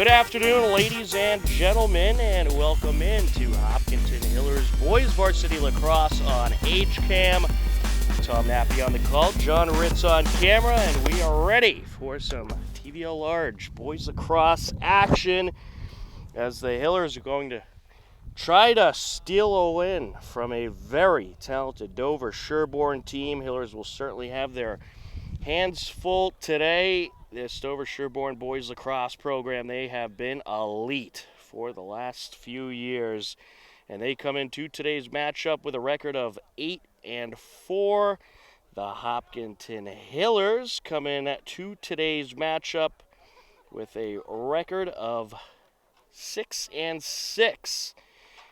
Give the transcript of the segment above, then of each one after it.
Good afternoon, ladies and gentlemen, and welcome into Hopkinton Hillers Boys Varsity Lacrosse on HCAM. Tom Nappy on the call, John Ritz on camera, and we are ready for some TVL Large Boys Lacrosse action as the Hillers are going to try to steal a win from a very talented Dover Sherborn team. Hillers will certainly have their hands full today. This Dover Sherborn Boys Lacrosse program, they have been elite for the last few years. And they come into today's matchup with a record of 8-4. The Hopkinton Hillers come in to today's matchup with a record of 6-6.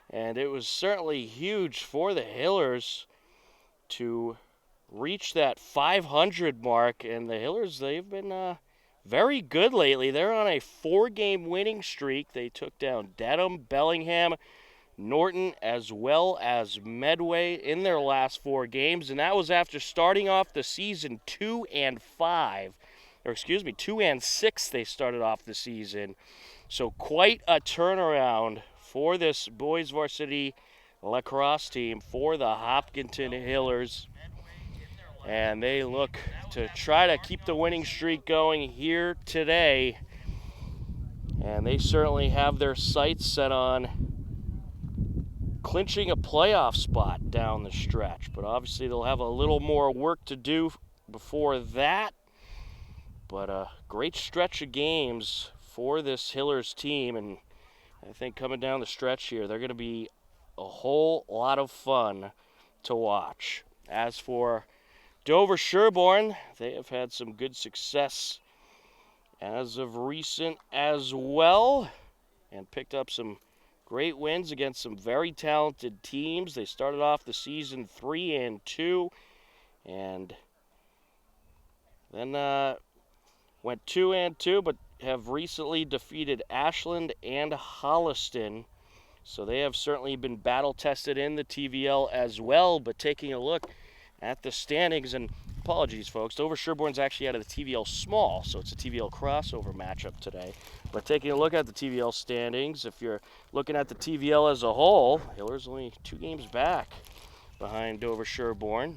And it was certainly huge for the Hillers to reach that 500 mark. And the Hillers, they've been very good lately. They're on a 4-game winning streak. They took down Dedham, Bellingham, Norton, as well as Medway in their last 4 games. And that was after starting off the season 2-6. They started off the season. So quite a turnaround for this boys varsity lacrosse team for the Hopkinton Hillers. And they look to try to keep the winning streak going here today. And they certainly have their sights set on clinching a playoff spot down the stretch. But obviously they'll have a little more work to do before that. But a great stretch of games for this Hillers team. And I think coming down the stretch here, they're going to be a whole lot of fun to watch. As for Dover Sherborn, they have had some good success as of recent as well and picked up some great wins against some very talented teams. They started off the season 3-2 and then went 2-2, but have recently defeated Ashland and Holliston. So they have certainly been battle-tested in the TVL as well. But taking a look at the standings, and apologies folks, Dover Sherborn's actually out of the TVL small, so it's a TVL crossover matchup today. But taking a look at the TVL standings, if you're looking at the TVL as a whole, Hillers only 2 games back behind Dover Sherborn,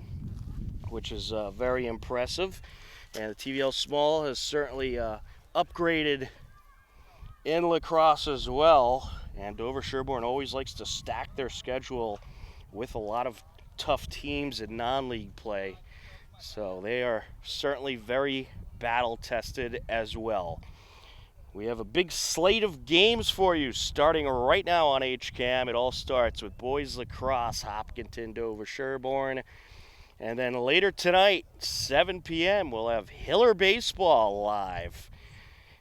which is very impressive. And the TVL small has certainly upgraded in lacrosse as well. And Dover Sherborn always likes to stack their schedule with a lot of tough teams in non-league play. So they are certainly very battle-tested as well. We have a big slate of games for you starting right now on HCAM. It all starts with boys lacrosse, Hopkinton, Dover Sherborn. And then later tonight, 7 p.m., we'll have Hiller Baseball live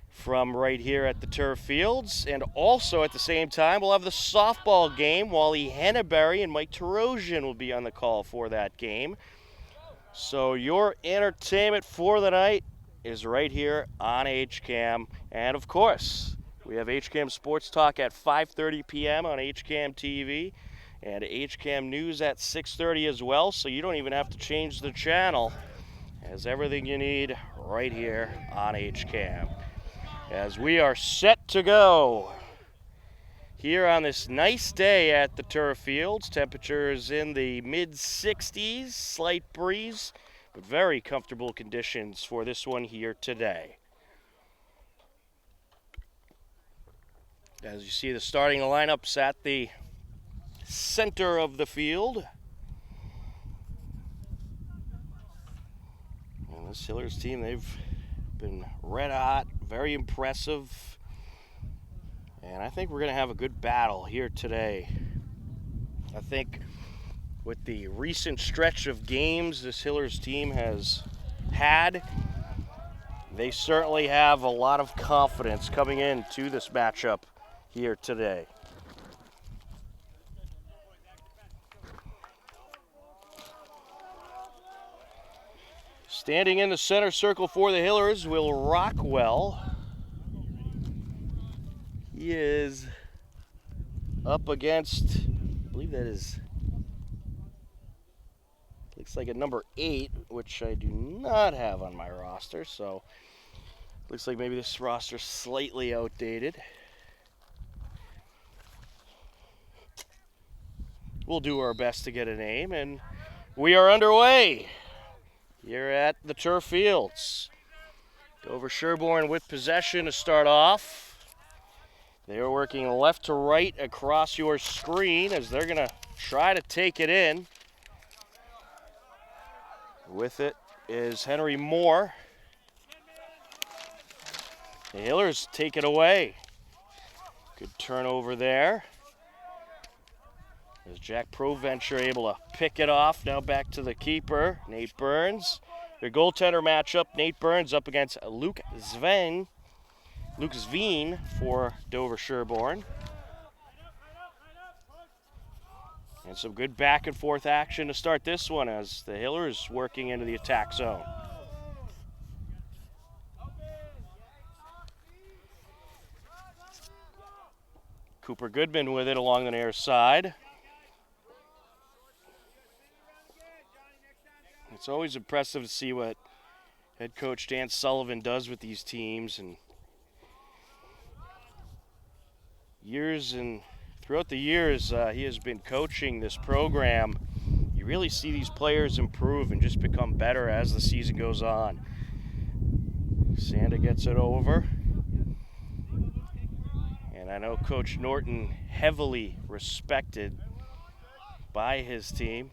from right here at the turf fields. And also at the same time, we'll have the softball game. Wally Henneberry and Mike Terosian will be on the call for that game. So your entertainment for the night is right here on HCAM. And of course, we have HCAM Sports Talk at 5:30 p.m. on HCAM TV. And HCAM News at 6:30 as well, so you don't even have to change the channel. Has everything you need right here on HCAM. As we are set to go here on this nice day at the turf fields. Temperatures in the mid-60s, slight breeze, but very comfortable conditions for this one here today. As you see, the starting lineups at the center of the field. And this Hillers team, they've been red hot, very impressive. And I think we're going to have a good battle here today. I think with the recent stretch of games this Hillers team has had, they certainly have a lot of confidence coming into this matchup here today. Standing in the center circle for the Hillers, Will Rockwell. He is up against, I believe that is, looks like a number 8, which I do not have on my roster. So Looks like maybe this roster's slightly outdated. We'll do our best to get a name, and we are underway here at the turf fields. Dover Sherborn with possession to start off. They are working left to right across your screen as they're going to try to take it in. With it is Henry Moore. The Hillers take it away. Good turnover there. As Jack Proventure able to pick it off. Now back to the keeper, Nate Burns. Their goaltender matchup, Nate Burns up against Luke Sveen for Dover Sherborn. And some good back and forth action to start this one as the Hillers working into the attack zone. Cooper Goodman with it along the near side. It's always impressive to see what head coach Dan Sullivan does with these teams, and throughout the years he has been coaching this program. You really see these players improve and just become better as the season goes on. Sanda gets it over. And I know Coach Norton heavily respected by his team.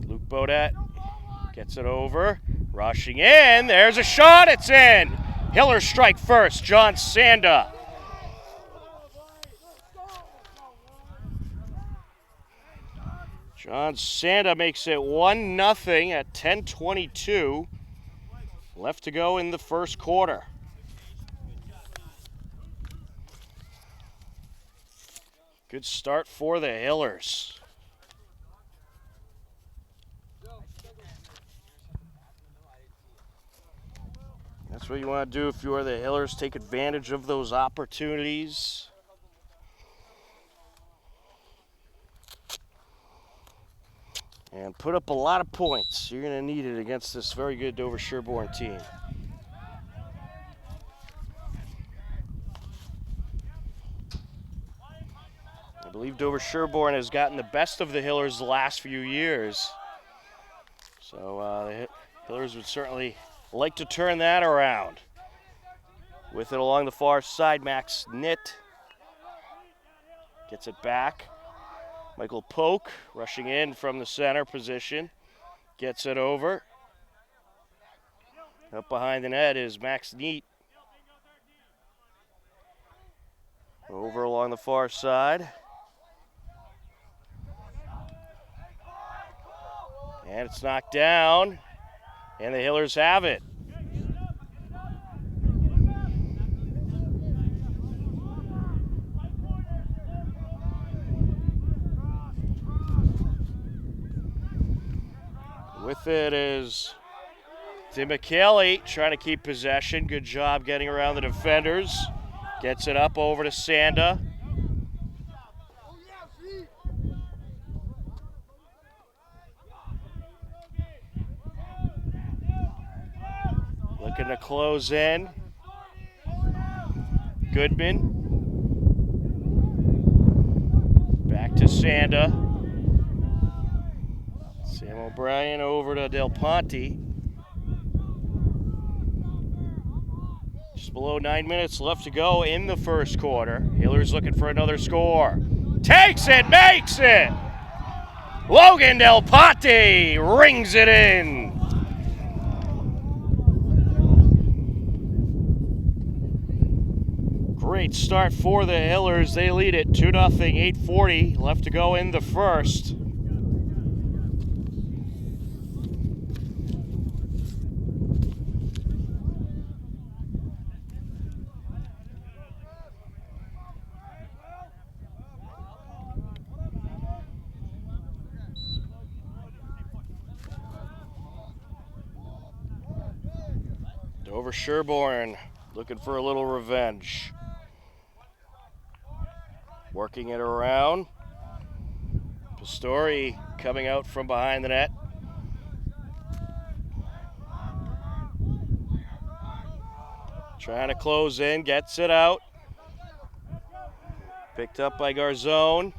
Luke Bodette gets it over. Rushing in. There's a shot. It's in. Hillers strike first. John Sanda. John Sanda makes it 1-0 at 10:22 left to go in the first quarter. Good start for the Hillers. That's what you want to do if you are the Hillers. Take advantage of those opportunities. And put up a lot of points. You're going to need it against this very good Dover Sherborn team. I believe Dover Sherborn has gotten the best of the Hillers the last few years. So the Hillers would certainly like to turn that around. With it along the far side, Max Nitt gets it back. Michael Polk rushing in from the center position. Gets it over. Up behind the net is Max Neat. Over along the far side. And it's knocked down. And the Hillers have it. With it is Tim McKelly trying to keep possession. Good job getting around the defenders. Gets it up over to Sanda. Looking to close in. Goodman. Back to Sanda. Sam O'Brien over to Del Ponte. Just below 9 minutes left to go in the first quarter. Hillers looking for another score. Takes it, makes it! Logan Del Ponte rings it in. Great start for the Hillers. They lead it 2-0, 8:40 left to go in the first. Dover Sherborn looking for a little revenge. Working it around. Pistori coming out from behind the net. Trying to close in, gets it out. Picked up by Garzone.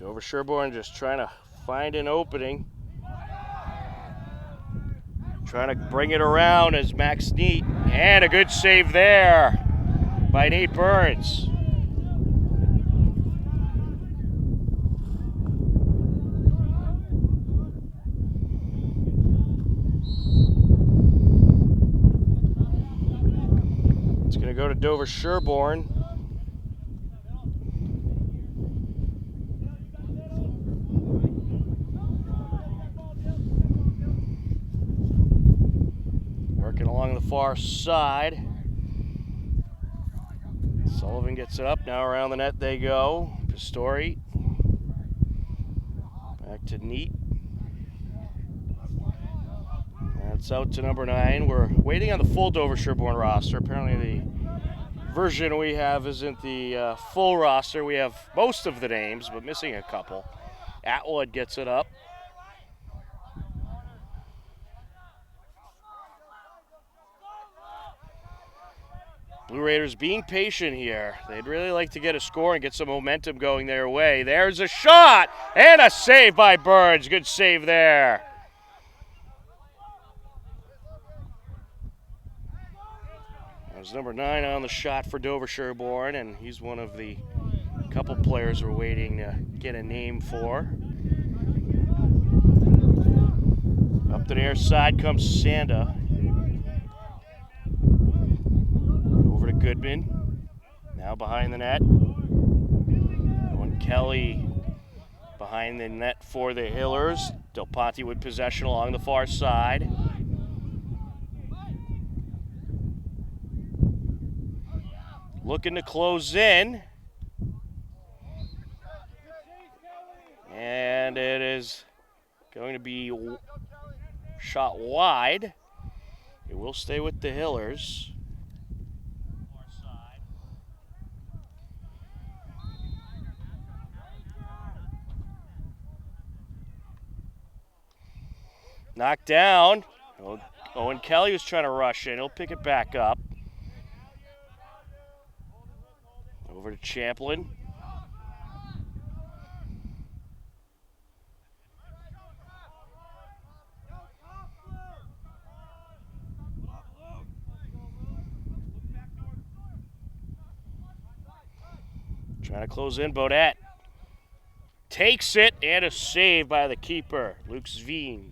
Over Sherborn just trying to find an opening. Trying to bring it around as Max Neat. And a good save there by Nate Burns. It's going to go to Dover Sherborn. Working along the far side. Sullivan gets it up. Now around the net they go. Pistori. Back to Neat. That's out to number 9. We're waiting on the full Dover Sherborn roster. Apparently the version we have isn't the full roster. We have most of the names, but missing a couple. Atwood gets it up. Blue Raiders being patient here. They'd really like to get a score and get some momentum going their way. There's a shot and a save by Burns. Good save there. That was number 9 on the shot for Dover Sherborn, and he's one of the couple players we're waiting to get a name for. Up the near side comes Sanda. Over to Goodman. Now behind the net. Owen Kelly behind the net for the Hillers. Del Ponte with possession along the far side. Looking to close in. And it is going to be shot wide. It will stay with the Hillers. Knocked down. Owen Kelly was trying to rush in. He'll pick it back up. Over to Champlin. Trying to close in, Bodette. Takes it, and a save by the keeper, Luke Sveen.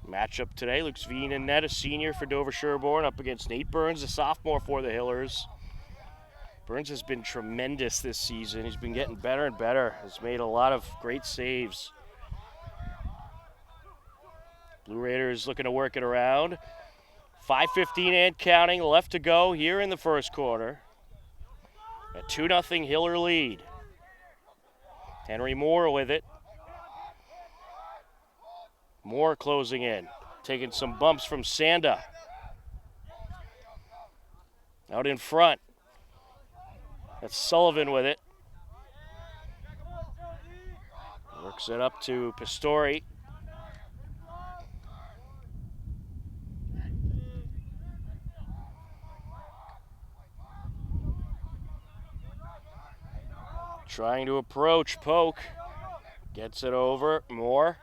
Matchup today, Luke Sveen in net, a senior for Dover Sherborn, up against Nate Burns, a sophomore for the Hillers. Burns has been tremendous this season. He's been getting better and better. Has made a lot of great saves. Blue Raiders looking to work it around. 5:15 and counting left to go here in the first quarter. A 2-0 Hiller lead. Henry Moore with it. Moore closing in. Taking some bumps from Sanda. Out in front. That's Sullivan with it. Works it up to Pistori. Trying to approach, poke. Gets it over, Moore.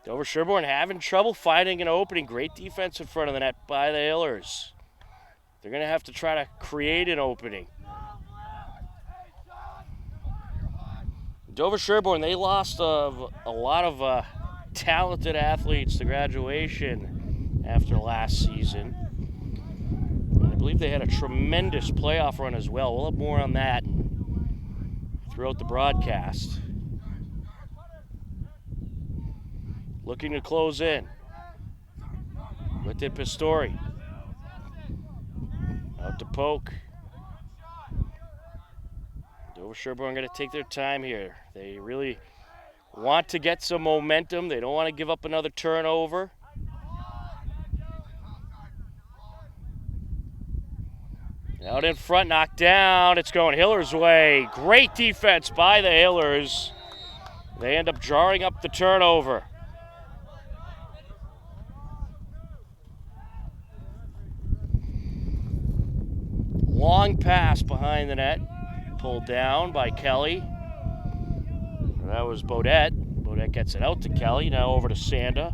Dover Sherborn having trouble finding an opening. Great defense in front of the net by the Hillers. They're going to have to try to create an opening. Dover Sherborn, they lost a lot of talented athletes to graduation after last season. I believe they had a tremendous playoff run as well. We'll have more on that throughout the broadcast. Looking to close in. With it, Pistori. Out to poke. Dover Sherborn going to take their time here. They really want to get some momentum. They don't want to give up another turnover. Out in front, knocked down. It's going Hillers' way. Great defense by the Hillers. They end up jarring up the turnover. Long pass behind the net. Pulled down by Kelly. That was Bodette. Bodette gets it out to Kelly. Now over to Sanda.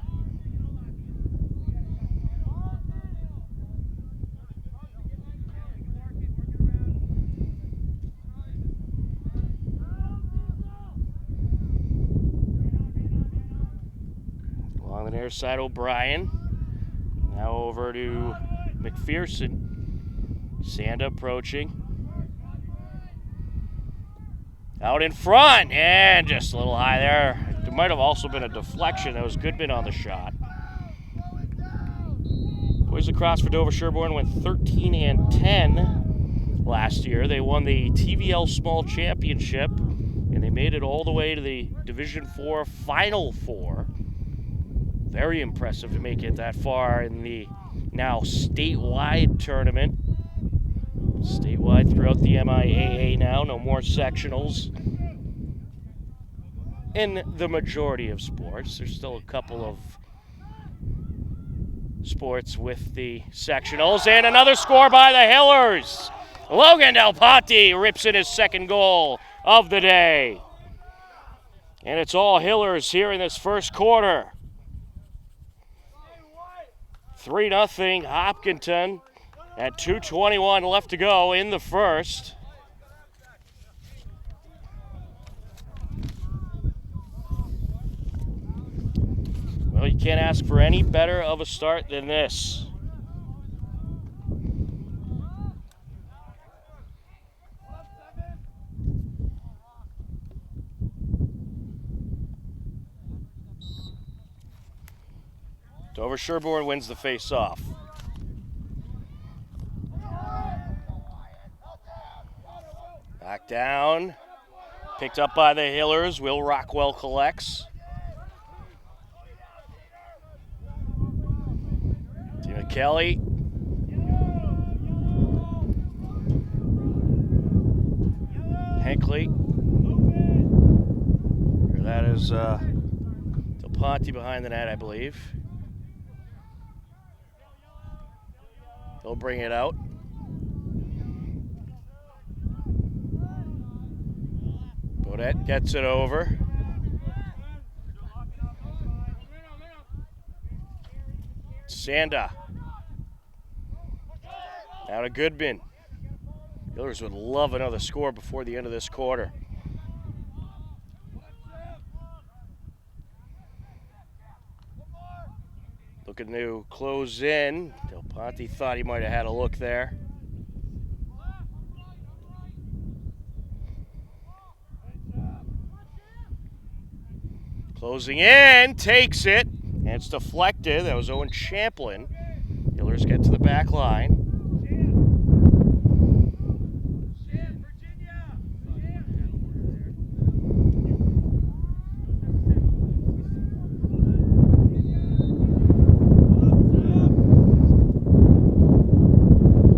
Along the near side, O'Brien. Now over to McPherson. Sanda approaching. Out in front, and just a little high there. There might have also been a deflection. That was Goodman on the shot. Boys lacrosse for Dover Sherborn went 13-10 last year. They won the TVL Small Championship, and they made it all the way to the Division IV Final Four. Very impressive to make it that far in the now statewide tournament. Statewide throughout the MIAA now, no more sectionals. In the majority of sports, there's still a couple of sports with the sectionals, and another score by the Hillers. Logan Del Ponte rips in his second goal of the day. And it's all Hillers here in this first quarter. 3-0 Hopkinton. At 2:21 left to go in the first. Well, you can't ask for any better of a start than this. Dover Sherborn wins the face-off. Back down, picked up by the Hillers. Will Rockwell collects. Tina Kelly. Henkley. That is Del Ponte behind the net, I believe. He'll bring it out. Bodette gets it over. Sanda. Now to Goodman. Hillers would love another score before the end of this quarter. Looking to close in. Del Ponte thought he might have had a look there. Closing in, takes it, and it's deflected. That was Owen Champlin. Hillers get to the back line.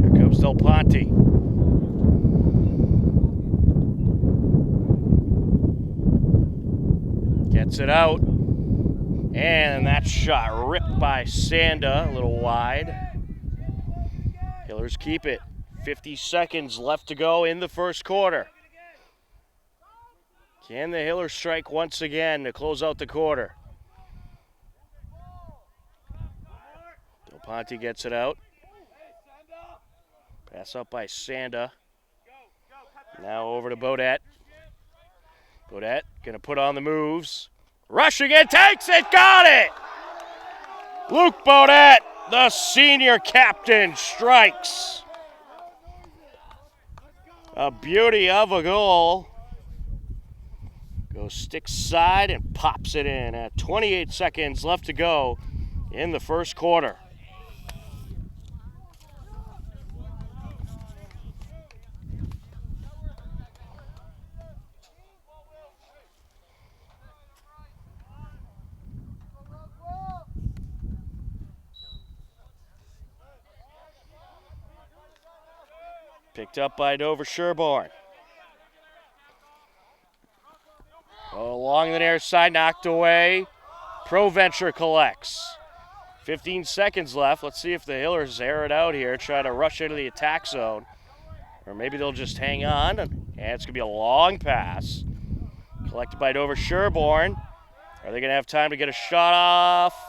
Here comes Del Ponte. Gets it out, and that shot ripped by Sanda, a little wide. Hillers keep it. 50 seconds left to go in the first quarter. Can the Hillers strike once again to close out the quarter? Del Ponte gets it out. Pass out by Sanda. Now over to Bodette. Bodette gonna put on the moves. Rushing it, takes it, got it! Luke Bodette, the senior captain, strikes. A beauty of a goal. Goes stick side and pops it in at 28 seconds left to go in the first quarter. Picked up by Dover Sherborn. Along the near side, knocked away. ProVenture collects. 15 seconds left. Let's see if the Hillers air it out here, try to rush into the attack zone. Or maybe they'll just hang on. And it's going to be a long pass. Collected by Dover Sherborn. Are they going to have time to get a shot off?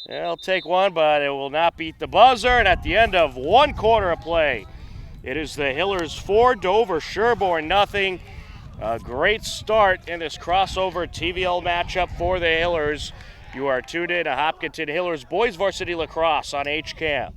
They'll take one, but it will not beat the buzzer. And at the end of 1 quarter of play, it is the Hillers 4, Dover Sherborn nothing. A great start in this crossover TVL matchup for the Hillers. You are tuned in to Hopkinton Hillers Boys Varsity Lacrosse on HCAM.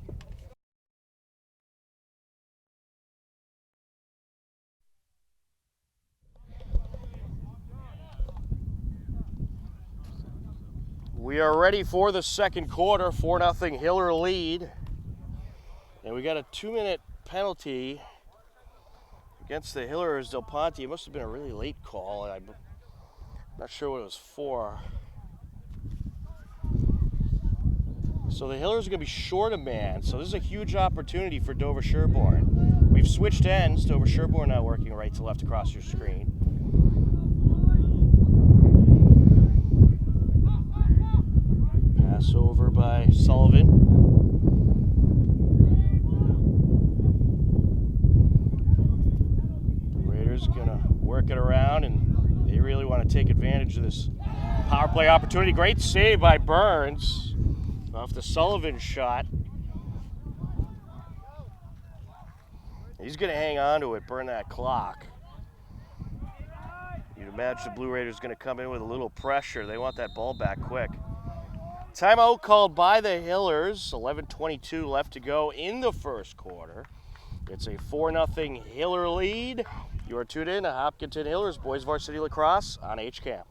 We are ready for the second quarter, 4-0 Hiller lead. And we got a 2-minute penalty against the Hillers. Del Ponte. It must have been a really late call. I'm not sure what it was for. So the Hillers are going to be short a man. So this is a huge opportunity for Dover Sherborn. We've switched ends. Dover Sherborn now working right to left across your screen. Pass over by Sullivan. Raiders going to work it around, and they really want to take advantage of this power play opportunity. Great save by Burns off the Sullivan shot. He's going to hang on to it, burn that clock. You'd imagine the Blue Raiders going to come in with a little pressure. They want that ball back quick. Timeout called by the Hillers. 11:22 left to go in the first quarter. It's a 4-0 Hiller lead. You are tuned in to Hopkinton Hillers Boys Varsity Lacrosse on HCAM.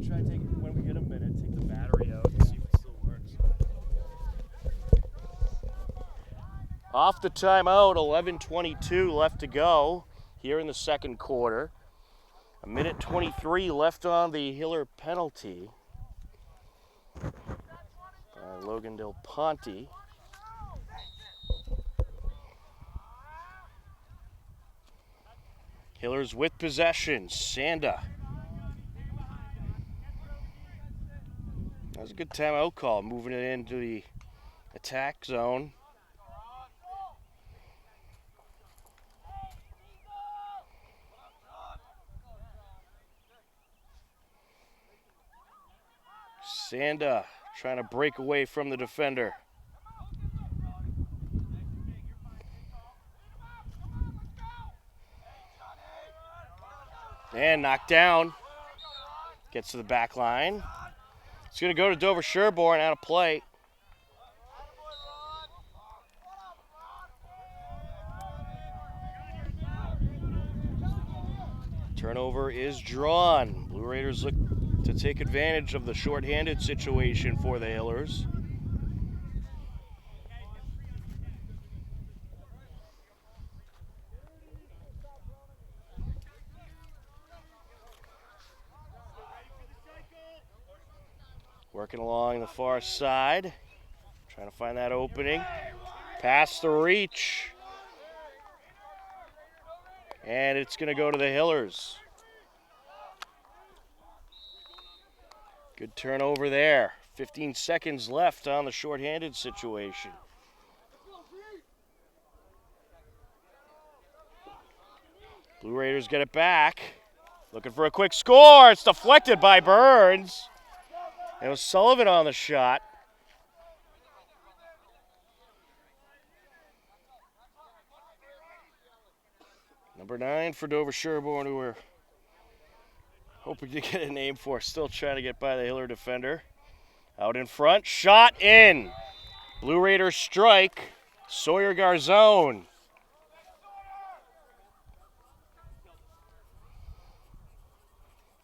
Try to take it when we get a minute, take the battery out and see if it still works. Off the timeout, 11:22 left to go here in the second quarter. 1:23 left on the Hiller penalty by Logan Del Ponte. Hillers with possession, Sanda. That was a good timeout call, moving it into the attack zone. Sanda trying to break away from the defender. And knocked down. Gets to the back line. It's going to go to Dover Sherborn out of play. Turnover is drawn. Blue Raiders look to take advantage of the shorthanded situation for the Hillers. Working along the far side, trying to find that opening. Past the reach. And it's going to go to the Hillers. Good turnover there. 15 seconds left on the shorthanded situation. Blue Raiders get it back. Looking for a quick score. It's deflected by Burns. It was Sullivan on the shot. Number 9 for Dover Sherborn, who we're hoping to get a name for. Still trying to get by the Hiller defender. Out in front, shot in. Blue Raiders strike. Sawyer Garzone.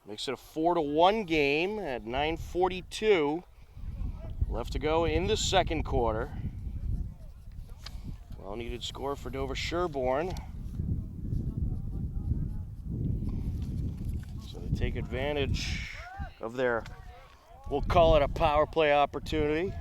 Makes it a 4-1 game at 9:42 left to go in the second quarter. Well needed score for Dover Sherborn. So they take advantage of their, we'll call it a power play opportunity.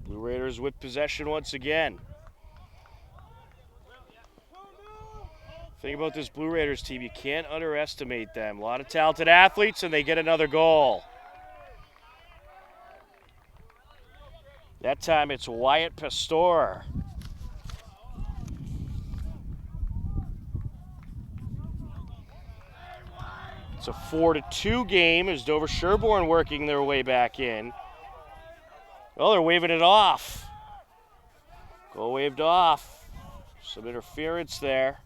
Blue Raiders with possession once again. Thing about this Blue Raiders team, you can't underestimate them. A lot of talented athletes, and they get another goal. That time it's Wyatt Pastor. It's a 4-2 game as Dover Sherborn working their way back in. Well, they're waving it off. Goal waved off. Some interference there.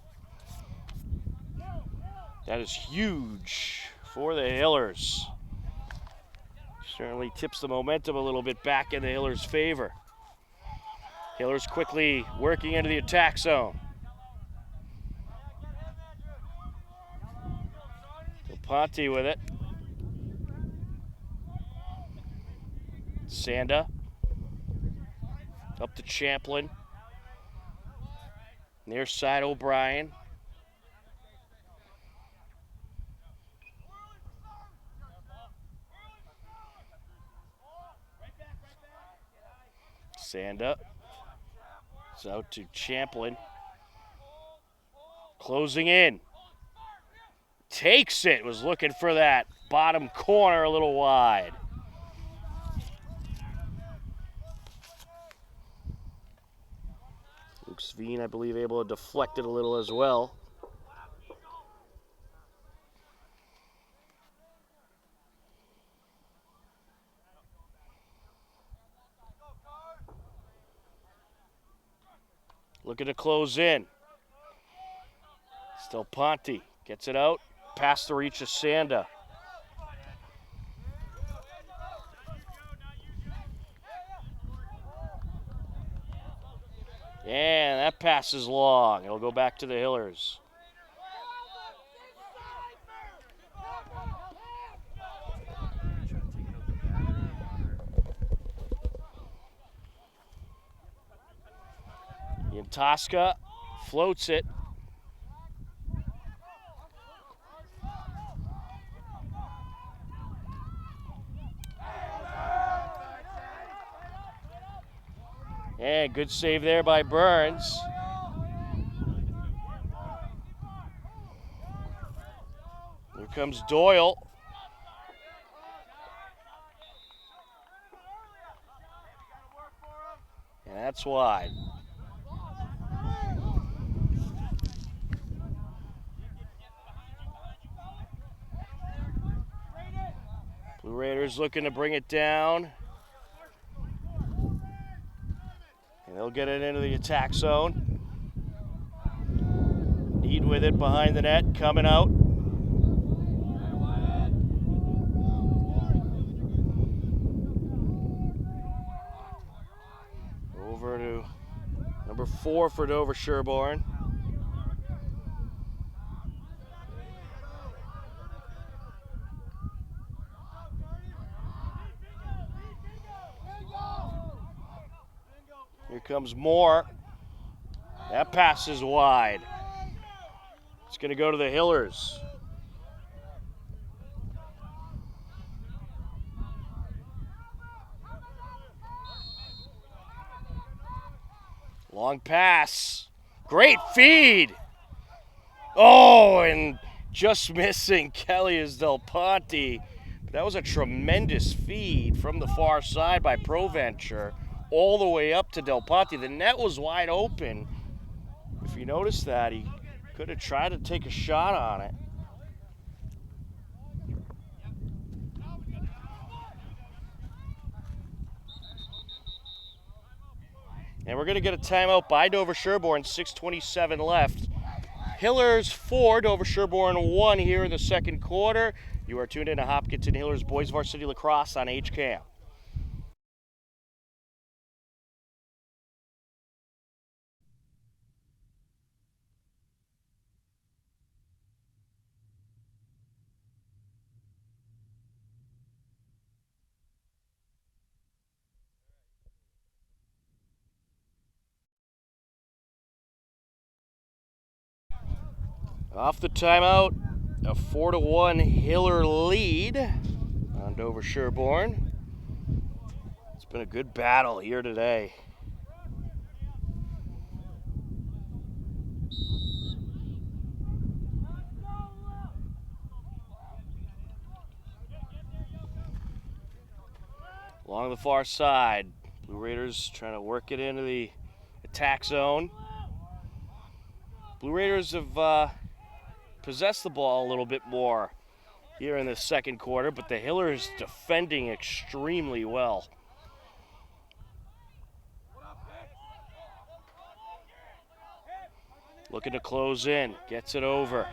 That is huge for the Hillers. Certainly tips the momentum a little bit back in the Hillers' favor. Hillers quickly working into the attack zone. Ponte with it. Sanda. Up to Champlin. Near side O'Brien. Sanda. It's out to Champlin. Closing in. Takes it. Was looking for that bottom corner a little wide. Luke Sveen, I believe, able to deflect it a little as well. Looking to close in. Still Ponte. Gets it out. Past the reach of Sanda. And that pass is long. It'll go back to the Hillers. Tosca floats it. And good save there by Burns. Here comes Doyle. And that's wide. Blue Raiders looking to bring it down. And they'll get it into the attack zone. Need with it behind the net, coming out. Over to number 4 for Dover Sherborn. Here comes Moore. That pass is wide. It's going to go to the Hillers. Long pass. Great feed. Oh, and just missing Kelly is Del Ponte. That was a tremendous feed from the far side by Proventure all the way up to Del Ponte. The net was wide open. If you notice that, he could have tried to take a shot on it. And we're going to get a timeout by Dover Sherborn, 6:27 left. Hillers 4, Dover Sherborn 1 here in the second quarter. You are tuned in to Hopkinton Hillers Boys Varsity Lacrosse on HCAM. Off the timeout, a 4-1 Hiller lead on Dover Sherborn. It's been a good battle here today. Along the far side, Blue Raiders trying to work it into the attack zone. Blue Raiders have possessed the ball a little bit more here in the second quarter, but the Hillers defending extremely well. Looking to close in, gets it over.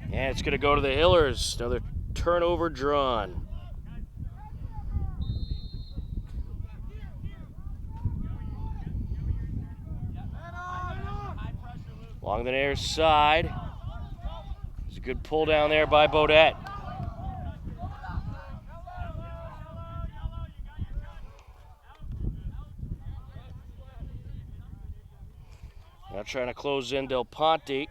And it's going to go to the Hillers. Another turnover drawn. Along the near side. There's a good pull down there by Bodette. Now trying to close in Del Ponte.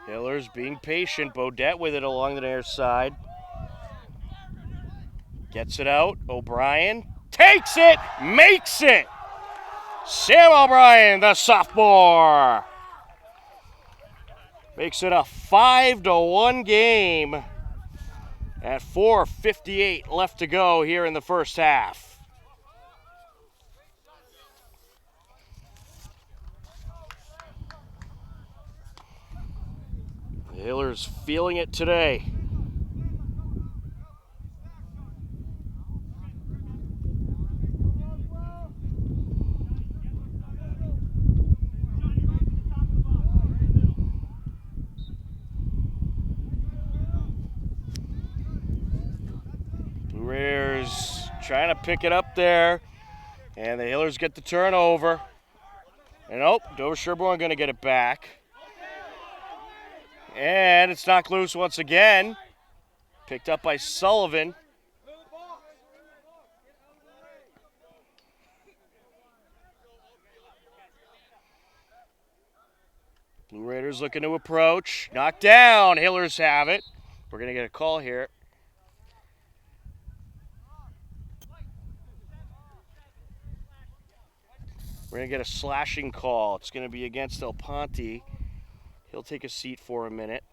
Hillers being patient. Bodette with it along the near side. Gets it out. O'Brien takes it, makes it. Sam O'Brien, the sophomore, makes it a 5-1 game at 4:58 left to go here in the first half. The Hillers feeling it today. Blue Raiders trying to pick it up there, and the Hillers get the turnover. And Dover Sherborn going to get it back. And it's knocked loose once again. Picked up by Sullivan. Blue Raiders looking to approach. Knocked down. Hillers have it. We're going to get a call here. We're going to get a slashing call. It's going to be against Del Ponte. He'll take a seat for a minute.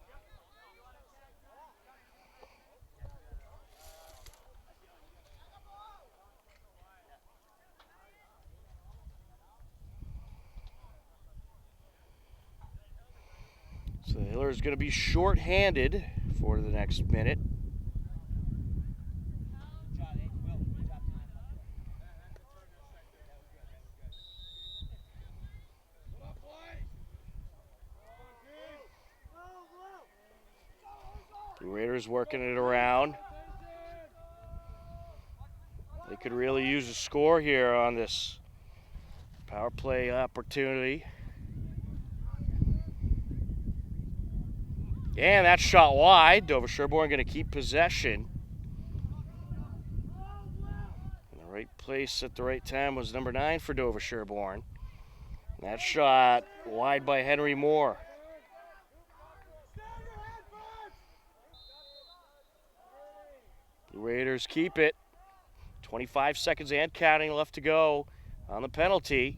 So the Hiller is going to be short-handed for the next minute. The Raiders working it around. They could really use a score here on this power play opportunity. And that shot wide. Dover Sherborn going to keep possession. In the right place at the right time was number 9 for Dover Sherborn. That shot wide by Henry Moore. The Raiders keep it. 25 seconds and counting left to go on the penalty.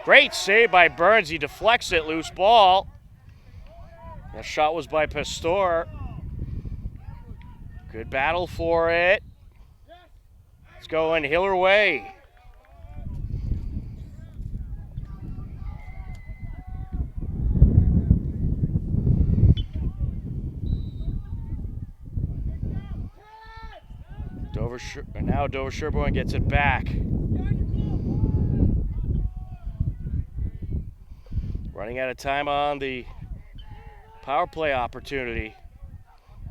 Great save by Burns. He deflects it, loose ball. That shot was by Pastor. Good battle for it. It's going Hiller way. Now Dover Sherborn gets it back. Running out of time on the power play opportunity.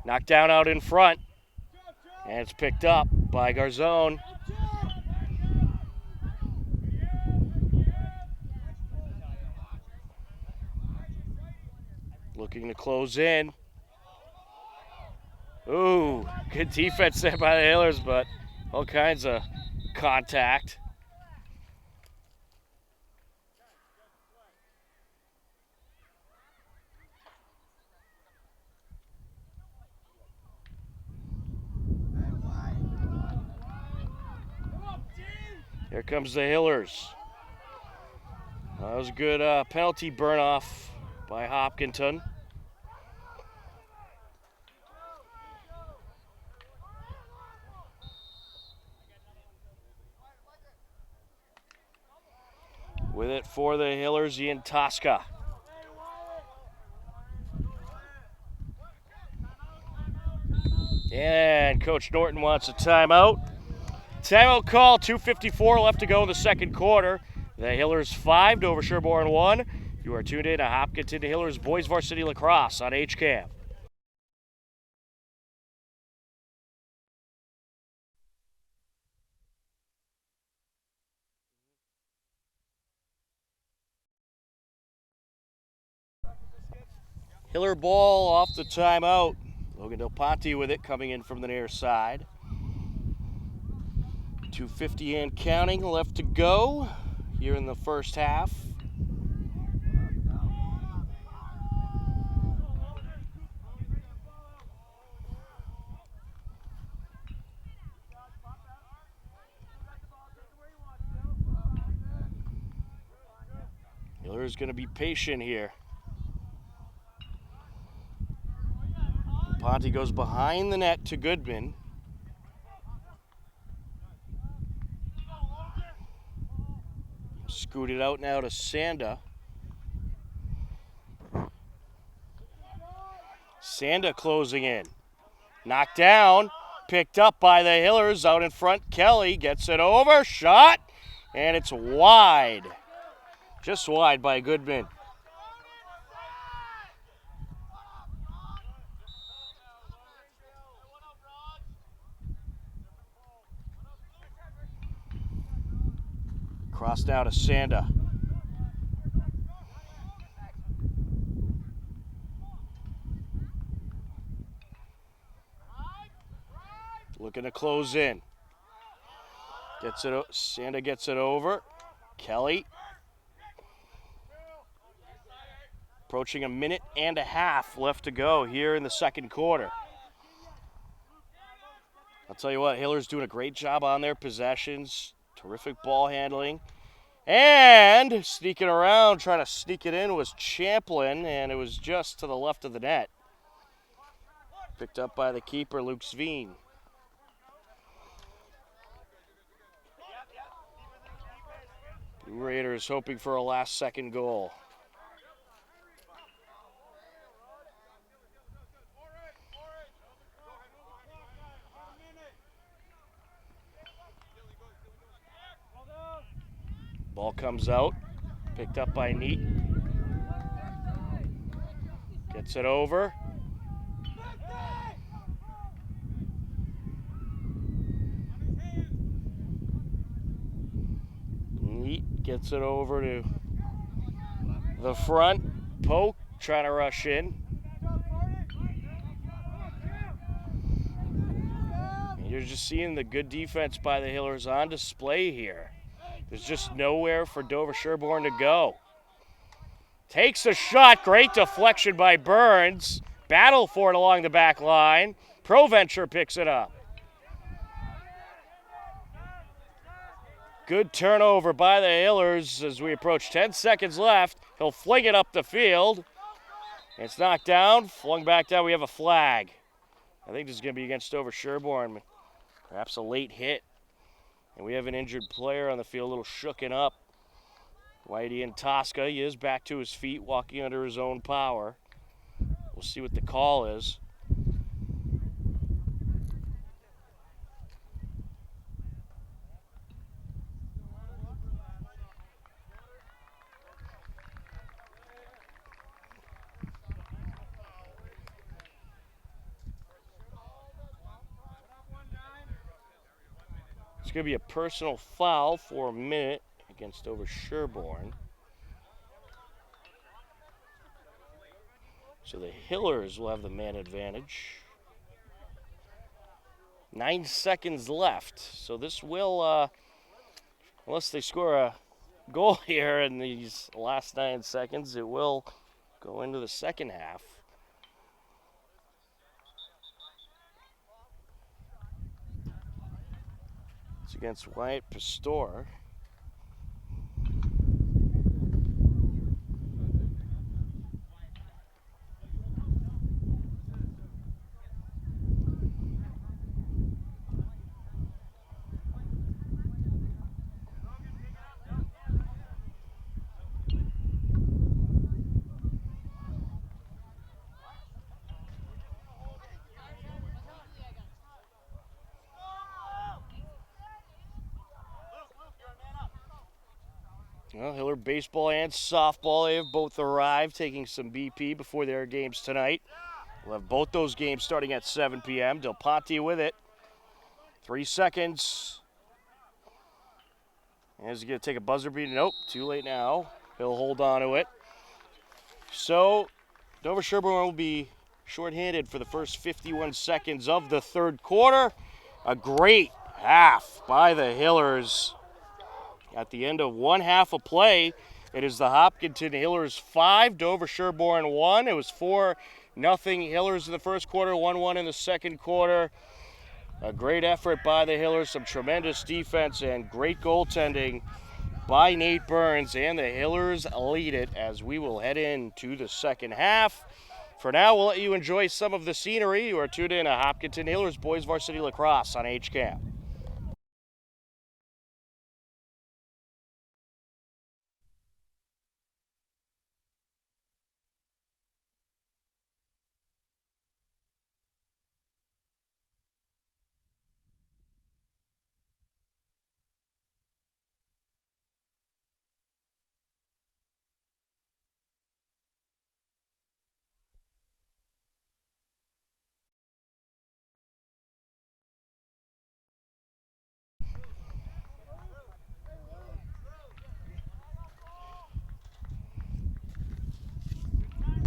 Knocked down out in front. And it's picked up by Garzone. Looking to close in. Ooh, good defense there by the Hillers, but all kinds of contact. Here comes the Hillers. That was a good penalty burn off by Hopkinton. With it for the Hillers, Ian Tosca. And Coach Norton wants a timeout. Timeout call, 2:54 left to go in the second quarter. The Hillers 5, Dover Sherborn 1. You are tuned in to Hopkinton Hillers Boys Varsity Lacrosse on HCAM. Hiller ball off the timeout. Logan Del Ponte with it, coming in from the near side. 2:50 and counting left to go here in the first half. Hiller is going to be patient here. Ponte goes behind the net to Goodman. Scooted out now to Sanda. Sanda closing in. Knocked down. Picked up by the Hillers out in front. Kelly gets it over. Shot. And it's wide. Just wide by Goodman. Cross now to Sanda. Looking to close in. Sanda gets it over. Kelly. Approaching a minute and a half left to go here in the second quarter. I'll tell you what, Hiller's doing a great job on their possessions. Terrific ball handling. And sneaking around, trying to sneak it in was Champlin, and it was just to the left of the net. Picked up by the keeper, Luke Sveen. Blue Raiders hoping for a last-second goal. Ball comes out, picked up by Neat. Gets it over. Neat gets it over to the front. Poke trying to rush in. You're just seeing the good defense by the Hillers on display here. There's just nowhere for Dover Sherborn to go. Takes a shot. Great deflection by Burns. Battle for it along the back line. Proventure picks it up. Good turnover by the Hillers as we approach 10 seconds left. He'll fling it up the field. It's knocked down, flung back down. We have a flag. I think this is going to be against Dover Sherborn. Perhaps a late hit. And we have an injured player on the field, a little shooken up. Whitey and Tosca, he is back to his feet, walking under his own power. We'll see what the call is. It's going to be a personal foul for a minute against Dover Sherborn. So the Hillers will have the man advantage. 9 seconds left. So this will, unless they score a goal here in these last 9 seconds, it will go into the second half. It's against Wyatt Pastor. Well, Hiller baseball and softball, they have both arrived, taking some BP before their games tonight. We'll have both those games starting at 7 p.m. Del Ponte with it. 3 seconds. And is he going to take a buzzer beater? Nope, too late now. He'll hold on to it. So, Dover Sherborn will be shorthanded for the first 51 seconds of the third quarter. A great half by the Hillers. At the end of one half of play, it is the Hopkinton Hillers 5, Dover Sherborn 1. It was 4-0 Hillers in the first quarter, 1-1 in the second quarter. A great effort by the Hillers, some tremendous defense, and great goaltending by Nate Burns. And the Hillers lead it as we will head into the second half. For now, we'll let you enjoy some of the scenery. You are tuned in to Hopkinton Hillers Boys Varsity Lacrosse on HCAM.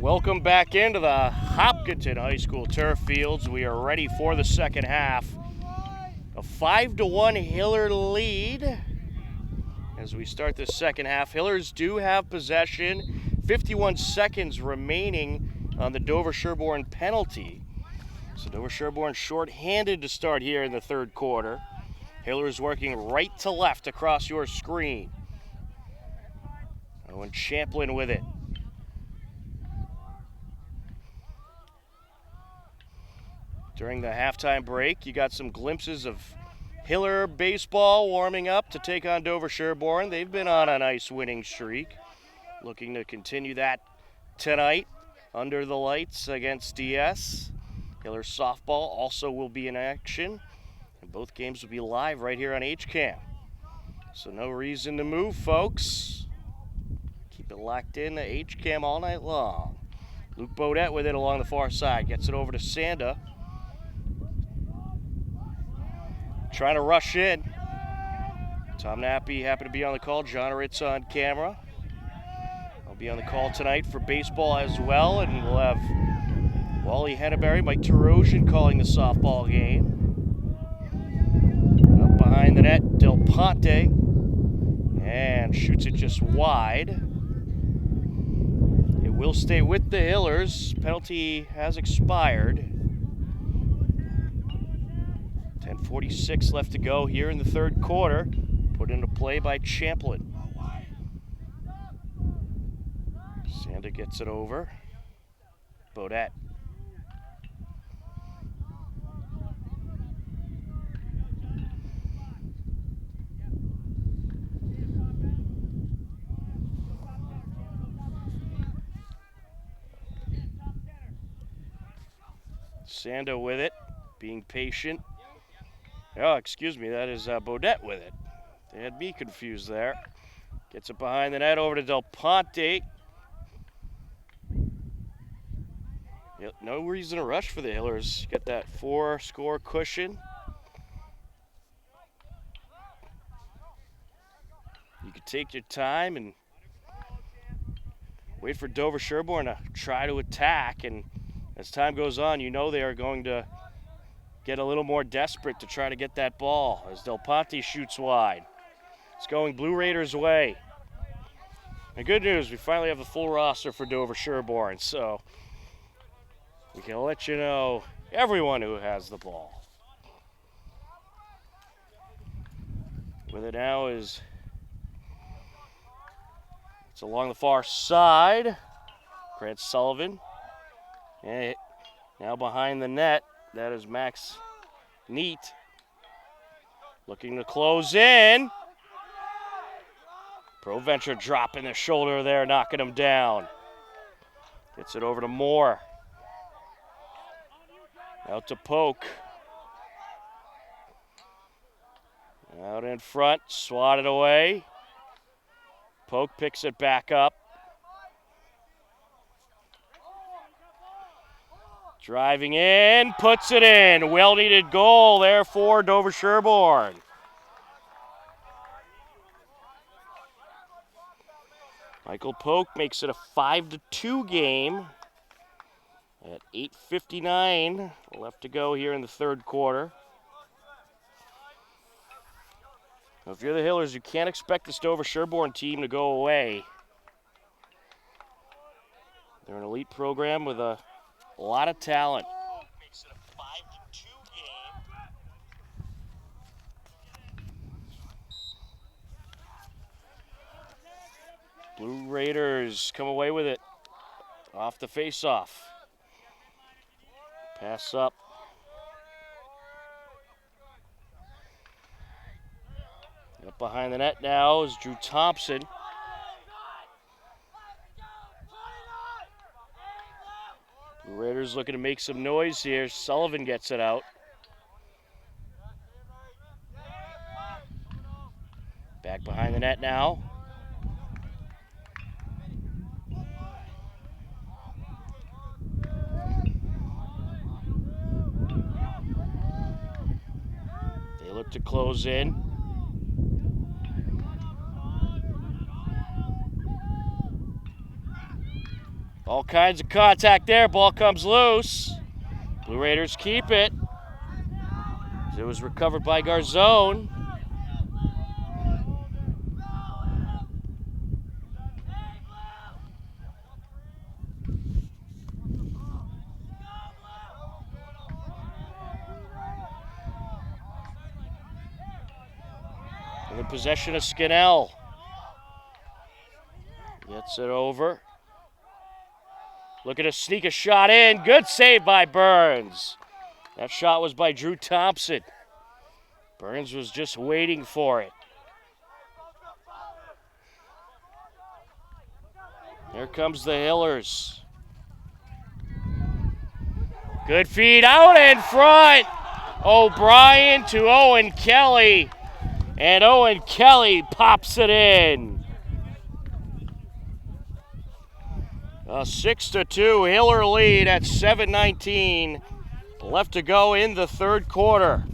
Welcome back into the Hopkinton High School turf fields. We are ready for the second half. A 5-1 Hiller lead as we start the second half. Hillers do have possession. 51 seconds remaining on the Dover Sherborn penalty. So Dover Sherborn short-handed to start here in the third quarter. Hillers working right to left across your screen. Owen Champlin with it. During the halftime break, you got some glimpses of Hiller baseball warming up to take on Dover Sherborn. They've been on a nice winning streak, looking to continue that tonight under the lights against DS. Hiller softball also will be in action, and both games will be live right here on HCAM. So no reason to move, folks. Keep it locked in to HCAM all night long. Luke Bodette with it along the far side. Gets it over to Sanda. Trying to rush in. Tom Nappy happened to be on the call. John Ritz on camera. I'll be on the call tonight for baseball as well, and we'll have Wally Henneberry, Mike Terosian calling the softball game. Up behind the net, Del Ponte, and shoots it just wide. It will stay with the Hillers. Penalty has expired. 10:46 left to go here in the third quarter. Put into play by Champlin. Sanda gets it over. Bodette. Sanda with it, being patient. Oh, excuse me, that is Bodette with it. They had me confused there. Gets it behind the net over to Del Ponte. Yep, no reason to rush for the Hillers. Get that 4-score cushion. You can take your time and wait for Dover Sherborn to try to attack, and as time goes on, you know they are going to get a little more desperate to try to get that ball as Del Ponte shoots wide. It's going Blue Raiders' way. And good news, we finally have the full roster for Dover Sherborn, so we can let you know everyone who has the ball. With it now is, it's along the far side. Grant Sullivan. And now behind the net, that is Max Neat. Looking to close in. ProVenture dropping the shoulder there, knocking him down. Gets it over to Moore. Out to Polk. Out in front, swatted away. Polk picks it back up. Driving in, puts it in. Well-needed goal there for Dover Sherborn. Michael Polk makes it a 5-2 game at 8:59 left to go here in the third quarter. Now, if you're the Hillers, you can't expect this Dover Sherborn team to go away. They're an elite program with a lot of talent. Makes it a 5-2 game. Blue Raiders come away with it off the face-off. Pass up. Up behind the net now is Drew Thompson. The Raiders looking to make some noise here. Sullivan gets it out. Back behind the net now. They look to close in. All kinds of contact there. Ball comes loose. Blue Raiders keep it. It was recovered by Garzone. In the possession of Skinnell. Gets it over. Looking to sneak a shot in. Good save by Burns. That shot was by Drew Thompson. Burns was just waiting for it. Here comes the Hillers. Good feed out in front. O'Brien to Owen Kelly. And Owen Kelly pops it in. A 6-2 Hiller lead at 7:19 left to go in the third quarter.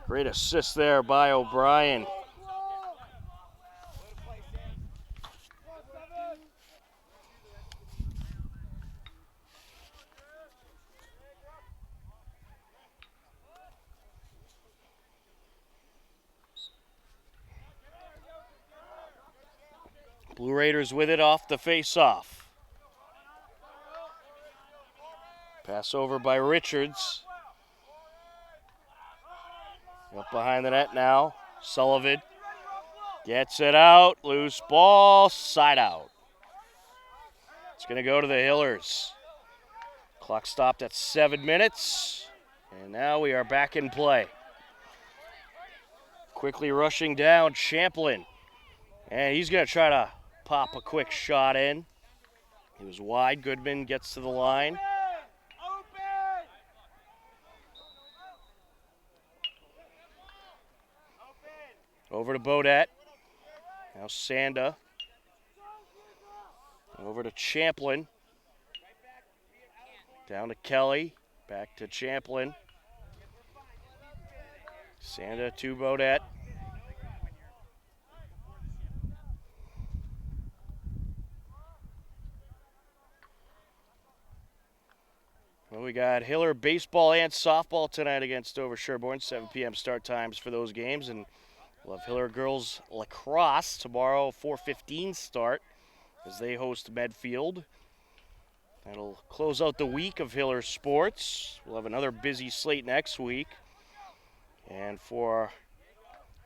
Great assist there by O'Brien. Blue Raiders with it off the face-off. Pass over by Richards. Up behind the net now. Sullivan gets it out. Loose ball. Side out. It's going to go to the Hillers. Clock stopped at 7 minutes. And now we are back in play. Quickly rushing down Champlin. And he's going to try to pop a quick shot in. He was wide. Goodman gets to the line. Over to Bodette. Now Sanda. Over to Champlin. Down to Kelly. Back to Champlin. Sanda to Bodette. Well, we got Hiller baseball and softball tonight against Dover Sherborn. 7 p.m. start times for those games. And we'll have Hiller girls lacrosse tomorrow, 4:15 start as they host Medfield. That'll close out the week of Hiller sports. We'll have another busy slate next week. And for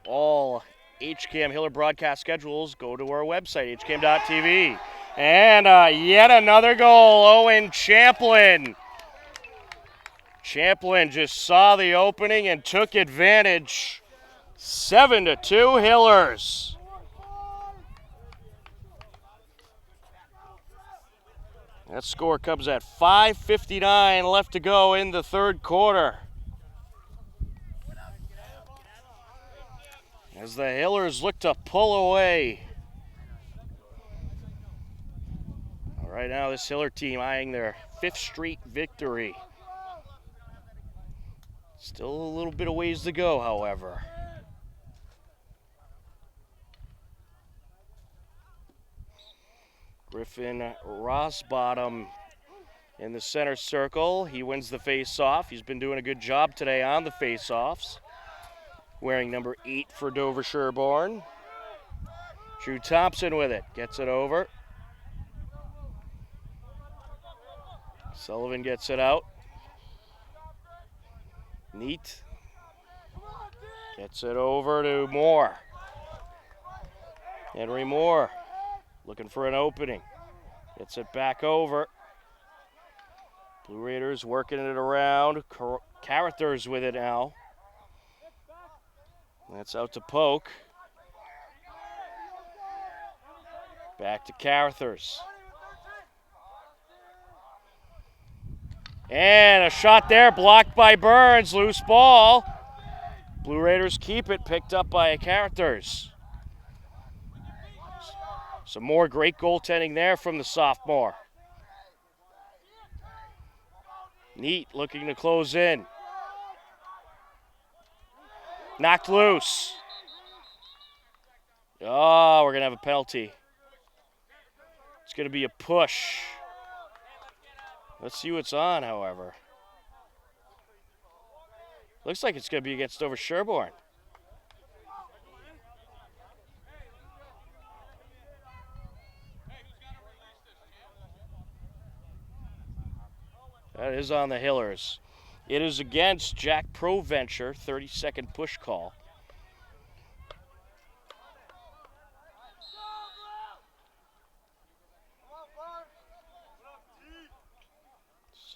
all HCAM Hiller broadcast schedules, go to our website, hcam.tv. And yet another goal, Owen Champlin. Champlin just saw the opening and took advantage. 7-2 Hillers. That score comes at 5:59 left to go in the third quarter. As the Hillers look to pull away. All right, now this Hiller team eyeing their 5th straight victory. Still a little bit of ways to go, however. Griffin Rosbottom in the center circle. He wins the face-off. He's been doing a good job today on the face-offs. Wearing number 8 for Dover Sherborn. Drew Thompson with it. Gets it over. Sullivan gets it out. Neat. Gets it over to Moore. Henry Moore looking for an opening. Gets it back over. Blue Raiders working it around. Carruthers with it now. That's out to Polk. Back to Carruthers. And a shot there, blocked by Burns. Loose ball. Blue Raiders keep it, picked up by Carruthers. Some more great goaltending there from the sophomore. Neat looking to close in. Knocked loose. Oh, we're going to have a penalty. It's going to be a push. Let's see what's on, however. Looks like it's going to be against Dover Sherborn. That is on the Hillers. It is against Jack Proventure, 30-second push call.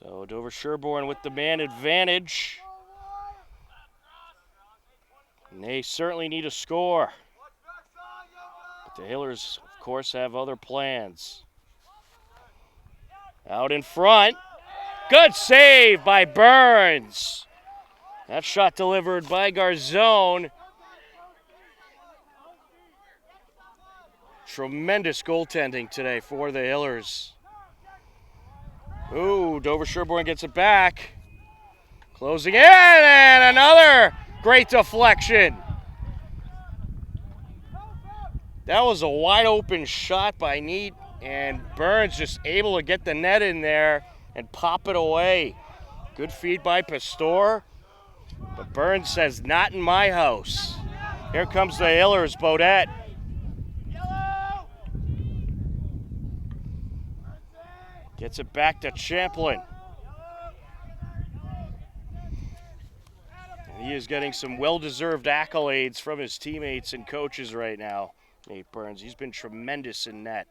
So Dover Sherborn with the man advantage. And they certainly need a score. But the Hillers, of course, have other plans. Out in front. Good save by Burns. That shot delivered by Garzone. Tremendous goaltending today for the Hillers. Ooh, Dover Sherborn gets it back. Closing in, and another great deflection. That was a wide open shot by Neat, and Burns just able to get the net in there and pop it away. Good feed by Pastor, but Burns says, not in my house. Here comes the Hillers, Bodette. Gets it back to Champlin. And He is getting some well-deserved accolades from his teammates and coaches right now, Nate Burns. He's been tremendous in net.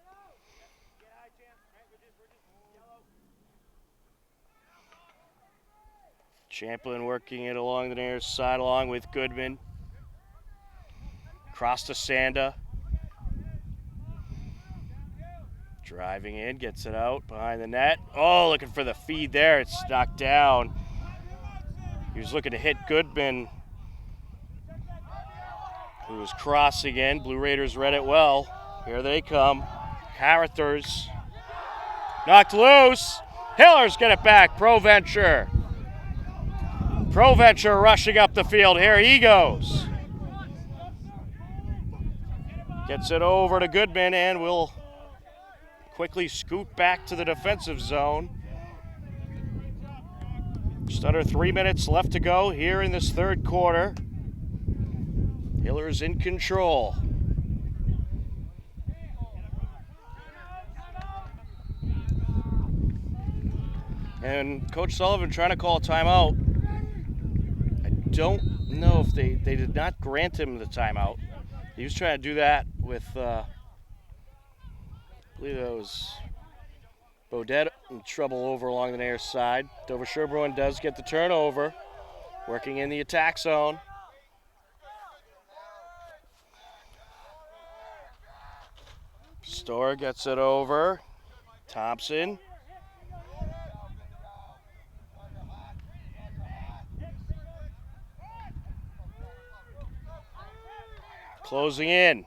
Champlin working it along the near side along with Goodman. Cross to Sanda. Driving in, gets it out behind the net. Oh, looking for the feed there. It's knocked down. He was looking to hit Goodman, who was crossing in. Blue Raiders read it well. Here they come. Carruthers. Knocked loose. Hillers get it back. Proventure. Proventure rushing up the field. Here he goes. Gets it over to Goodman and will quickly scoot back to the defensive zone. Just under 3 minutes left to go here in this third quarter. Hillers in control. And Coach Sullivan trying to call a timeout. I don't know if they did not grant him the timeout. He was trying to do that with, I believe that was Bodette in trouble over along the near side. Dover Sherborn does get the turnover, working in the attack zone. Storr gets it over. Thompson. Closing in.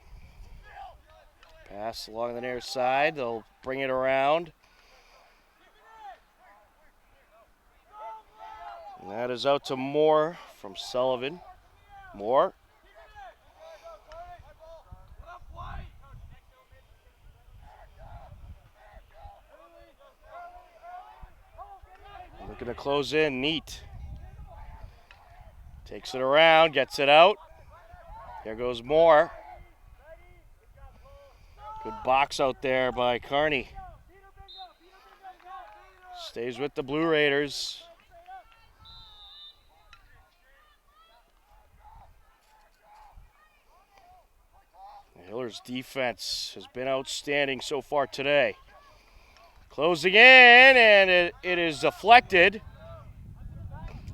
Pass along the near side. They'll bring it around. And that is out to Moore from Sullivan. Moore. Looking to close in. Neat. Takes it around. Gets it out. There goes Moore. Good box out there by Kearney. Stays with the Blue Raiders. The Hillers' defense has been outstanding so far today. Closing in, and it is deflected.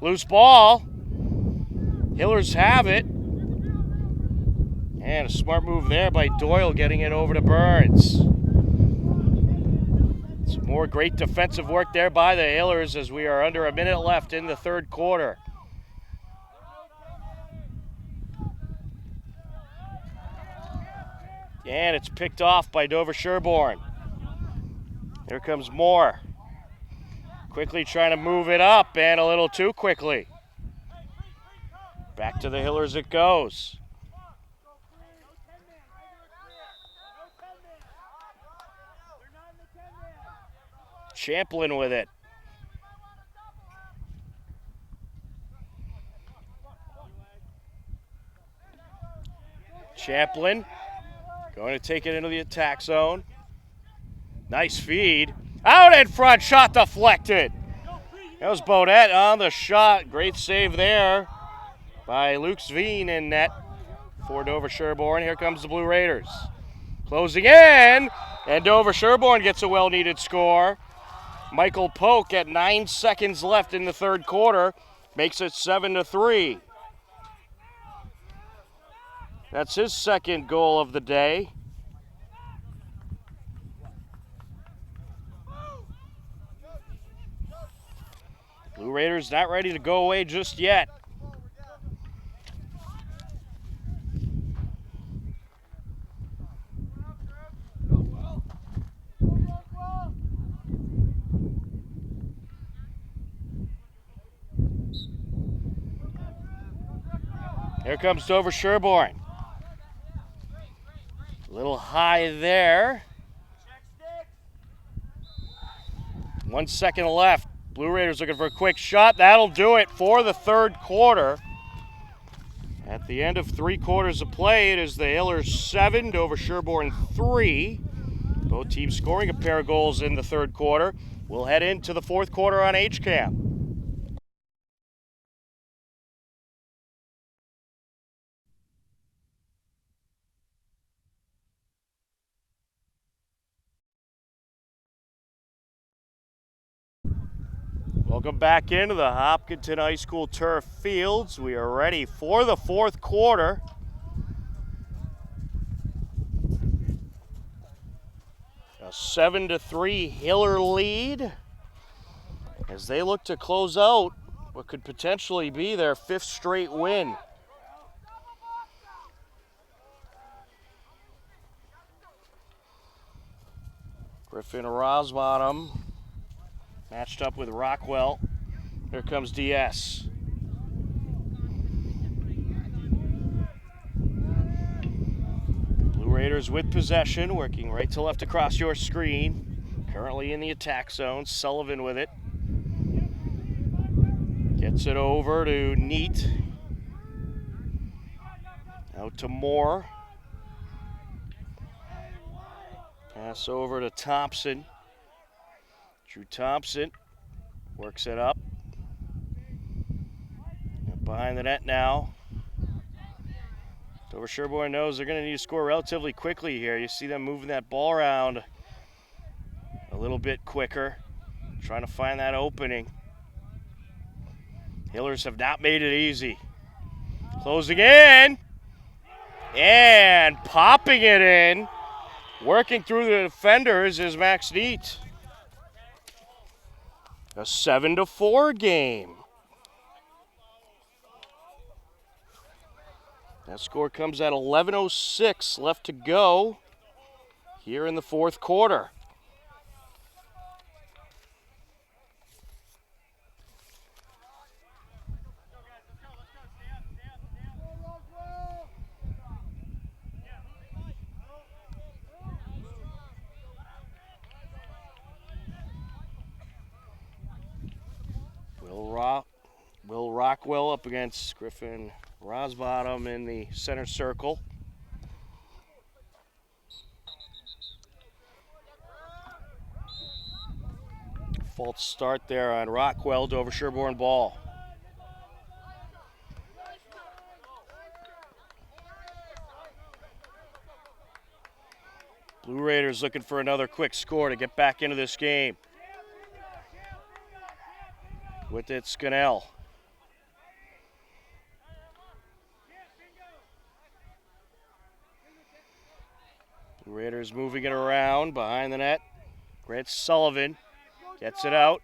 Loose ball. Hillers have it. And a smart move there by Doyle, getting it over to Burns. Some more great defensive work there by the Hillers as we are under a minute left in the third quarter. And it's picked off by Dover Sherborn. Here comes Moore. Quickly trying to move it up, and a little too quickly. Back to the Hillers it goes. Champlin with it. Champlin going to take it into the attack zone. Nice feed. Out in front, shot deflected. That was Bodette on the shot. Great save there by Luke Sveen in net for Dover Sherborn. Here comes the Blue Raiders. Closing in, and Dover Sherborn gets a well-needed score. Michael Polk at 9 seconds left in the third quarter makes it 7-3. That's his second goal of the day. Blue Raiders not ready to go away just yet. Here comes Dover Sherborn. A little high there. 1 second left. Blue Raiders looking for a quick shot. That'll do it for the third quarter. At the end of 3 quarters of play, it is the Hillers 7, Dover Sherborn 3. Both teams scoring a pair of goals in the third quarter. We'll head into the fourth quarter on HCAM. Welcome back into the Hopkinton High School turf fields. We are ready for the fourth quarter. A 7-3 Hiller lead as they look to close out what could potentially be their fifth straight win. Griffin Rosbottom matched up with Rockwell. Here comes DS. Blue Raiders with possession, working right to left across your screen. Currently in the attack zone. Sullivan with it. Gets it over to Neat. Out to Moore. Pass over to Thompson. Drew Thompson works it up. Behind the net now. Dover Sherborn knows they're going to need to score relatively quickly here. You see them moving that ball around a little bit quicker, trying to find that opening. Hillers have not made it easy. Closing in and popping it in. Working through the defenders is Max Neat. A 7-4 game. That score comes at 11:06 left to go here in the fourth quarter. Will Rockwell up against Griffin Rosbottom in the center circle. False start there on Rockwell. Dover Sherborn ball. Blue Raiders looking for another quick score to get back into this game. With it, Scannell. Blue Raiders moving it around behind the net. Grant Sullivan gets it out.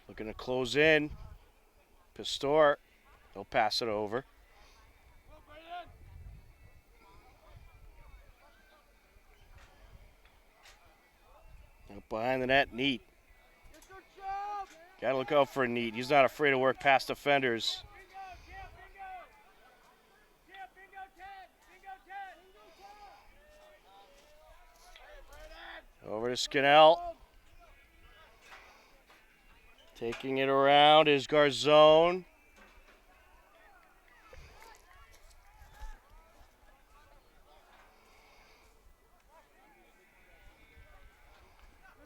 Looking to close in. Pistor, they'll pass it over. Up behind the net, Neat. Gotta look out for Neat. He's not afraid to work past defenders. Over to Scannell. Taking it around is Garzone.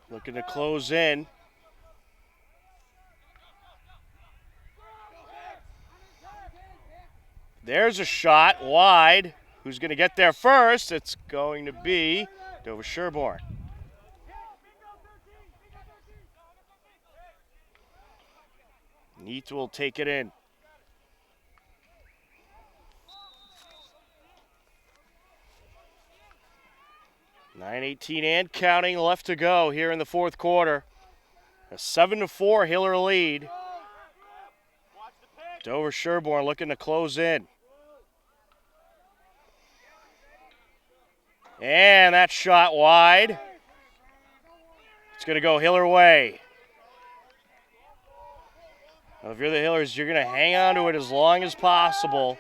Looking to close in. There's a shot wide. Who's going to get there first? It's going to be Dover Sherborn. Neat will take it in. .9:18 and counting left to go here in the fourth quarter. A 7-4 Hiller lead. Dover Sherborn looking to close in. And that shot wide. It's going to go Hiller way. Now, if you're the Hillers, you're going to hang on to it as long as possible.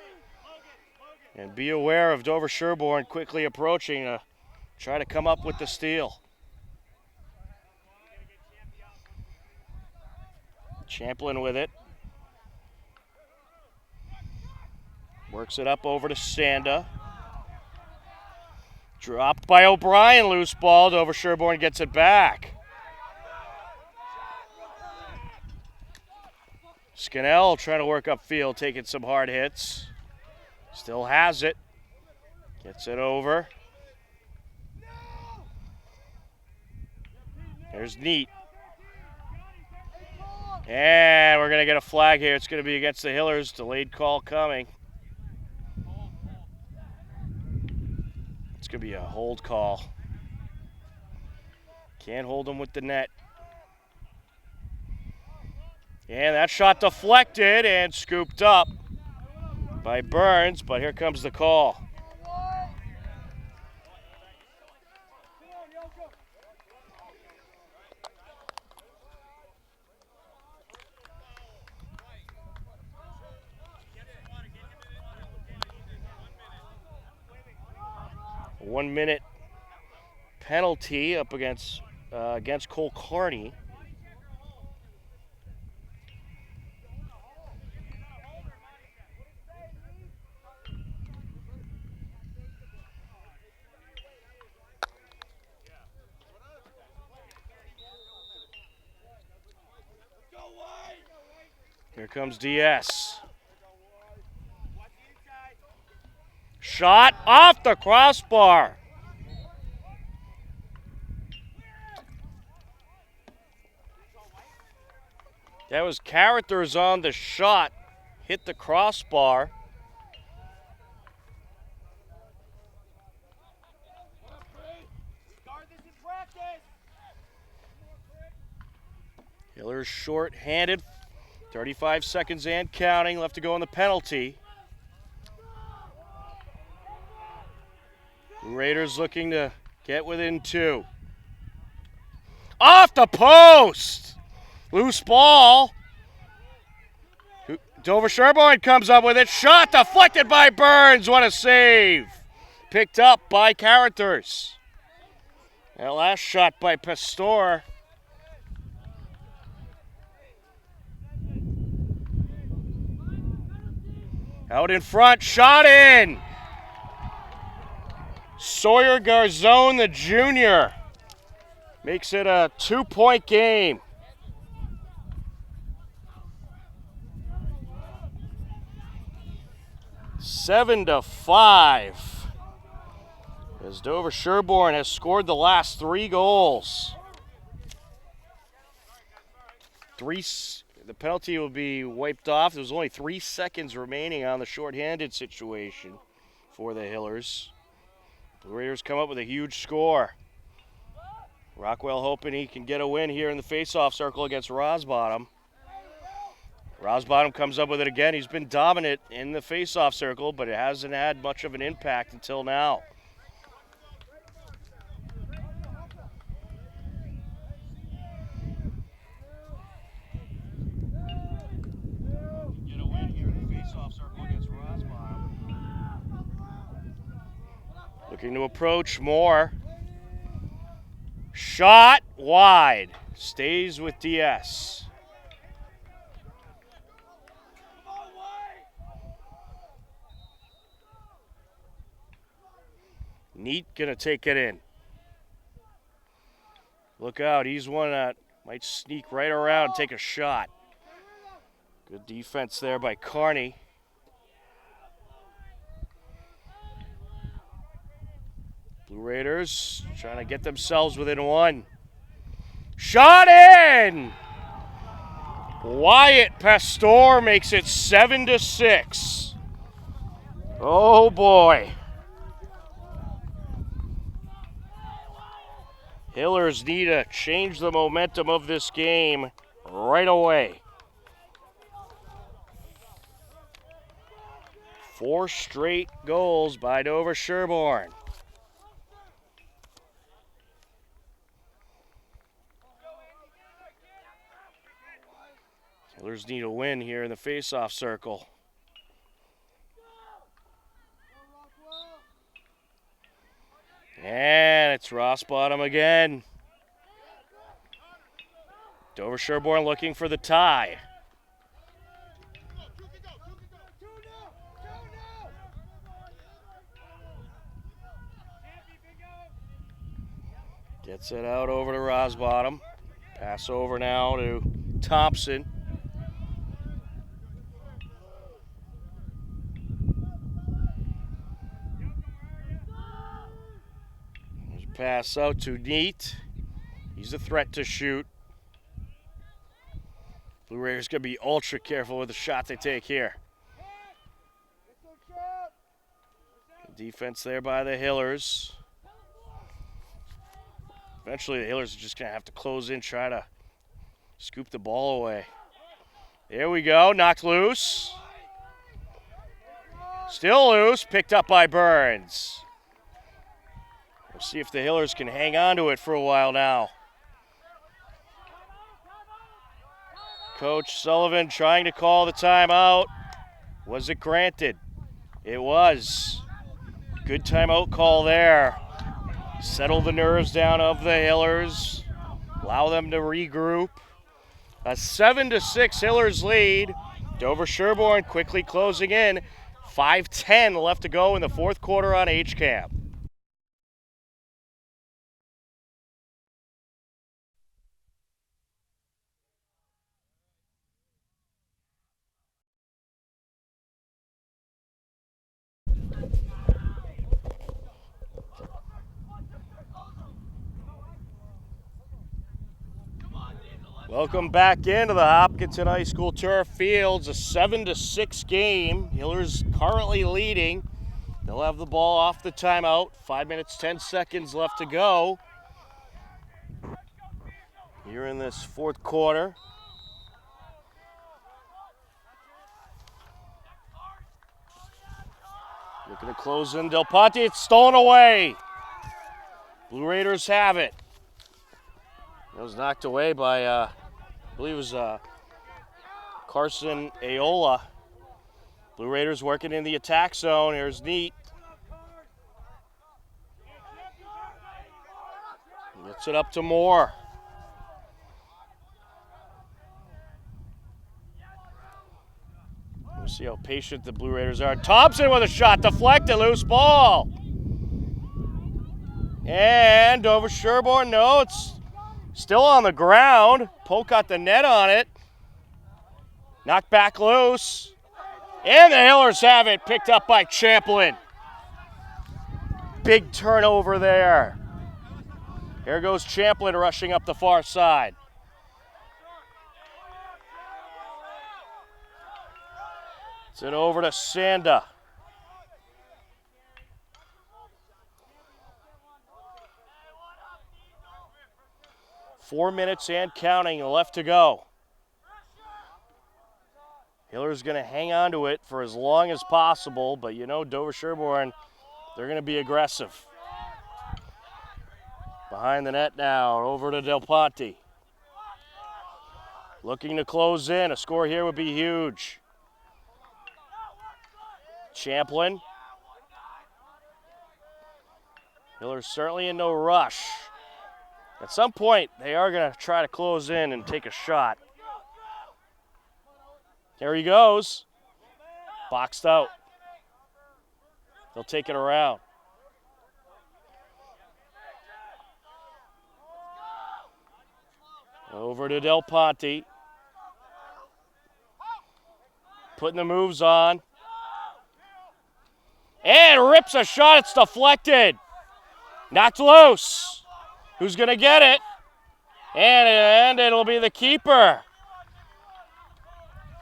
And be aware of Dover Sherborn quickly approaching to try to come up with the steal. Champlin with it. Works it up over to Sanda. Dropped by O'Brien, loose ball. Dover Sherborn gets it back. Scannell trying to work upfield, taking some hard hits. Still has it. Gets it over. There's Neat. And we're going to get a flag here. It's going to be against the Hillers. Delayed call coming. It's going to be a hold call. Can't hold them with the net. And that shot deflected and scooped up by Burns, but here comes the call. A 1 minute penalty up against Cole Carney. Here comes DS. Shot off the crossbar. That was characters on the shot. Hit the crossbar. Hillers short-handed. 35 seconds and counting. Left to go on the penalty. The Raiders looking to get within 2. Off the post! Loose ball. Dover Sherborn comes up with it. Shot deflected by Burns. What a save. Picked up by characters. That last shot by Pastor. Out in front. Shot in. Sawyer Garzone, the junior, makes it a 2-point game. Seven to 5. As Dover Sherborn has scored the last 3 goals. The penalty will be wiped off. There's only 3 seconds remaining on the shorthanded situation for the Hillers. The Raiders come up with a huge score. Rockwell hoping he can get a win here in the face-off circle against Rosbottom. Rosbottom comes up with it again. He's been dominant in the face-off circle, but it hasn't had much of an impact until now. Get a win here in the face-off circle against Rosbottom. Looking to approach more. Shot wide. Stays with DS. Neat gonna take it in. Look out, he's one that might sneak right around and take a shot. Good defense there by Carney. Blue Raiders trying to get themselves within 1. Shot in! Wyatt Pastor makes it 7 to 6. Oh boy. Hillers need to change the momentum of this game right away. 4 straight goals by Dover Sherborn. Hillers need a win here in the face-off circle. And it's Rosbottom again. Dover Sherborn looking for the tie. Gets it out over to Rosbottom. Pass over now to Thompson. Pass out to Neat. He's a threat to shoot. Blue Raiders going to be ultra careful with the shot they take here. Defense there by the Hillers. Eventually the Hillers are just going to have to close in, try to scoop the ball away. There we go, knocked loose. Still loose, picked up by Burns. We'll see if the Hillers can hang on to it for a while now. Coach Sullivan trying to call the timeout. Was it granted? It was. Good timeout call there. Settle the nerves down of the Hillers. Allow them to regroup. A 7-6 Hillers lead. Dover Sherborn quickly closing in. 5:10 left to go in the fourth quarter on HCAM. Welcome back into the Hopkinton High School turf fields. A 7-6 game. Hillers currently leading. They'll have the ball off the timeout. 5 minutes, 10 seconds left to go here in this fourth quarter. Looking to close in Del Ponte. It's stolen away. Blue Raiders have it. It was knocked away by, I believe it was Carson Aola. Blue Raiders working in the attack zone. Here's Neat. Gets it up to Moore. We'll see how patient the Blue Raiders are. Thompson with a shot, deflected, loose ball. And Dover Sherborn, no, it's still on the ground. Polk got the net on it. Knocked back loose. And the Hillers have it, picked up by Champlin. Big turnover there. Here goes Champlin rushing up the far side. It's it over to Sanda. Four minutes and counting left to go. Hiller's going to hang on to it for as long as possible, but you know Dover Sherborn, they're going to be aggressive. Behind the net now, over to Del Ponte. Looking to close in. A score here would be huge. Champlin. Hiller's certainly in no rush. At some point, they are going to try to close in and take a shot. There he goes. Boxed out. They'll take it around. Over to Del Ponte. Putting the moves on. And rips a shot. It's deflected. Knocked loose. Who's going to get it? And it'll be the keeper.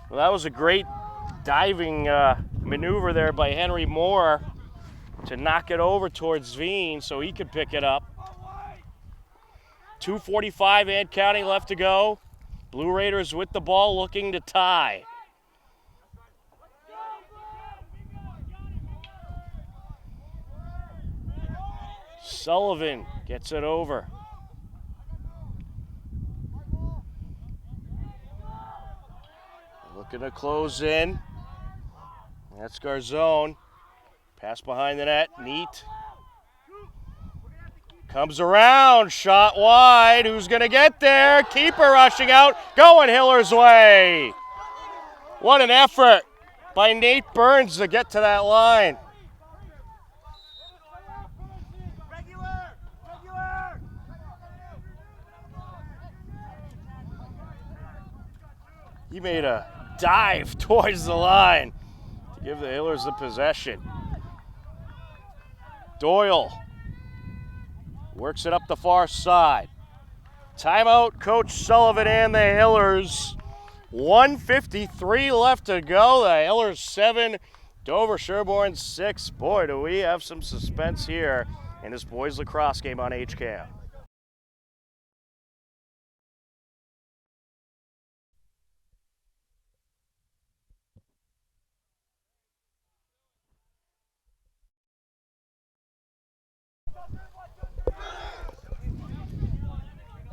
Well, that was a great diving maneuver there by Henry Moore to knock it over towards Veen so he could pick it up. 2:45 and counting left to go. Blue Raiders with the ball looking to tie. Sullivan gets it over. Looking to close in. That's Garzone. Pass behind the net. Neat. Comes around. Shot wide. Who's going to get there? Keeper rushing out. Going Hiller's way. What an effort by Nate Burns to get to that line. He made a dive towards the line to give the Hillers the possession. Doyle works it up the far side. Timeout, Coach Sullivan and the Hillers. 1:53 left to go. The Hillers 7, Dover Sherborn 6. Boy, do we have some suspense here in this boys lacrosse game on HCAM.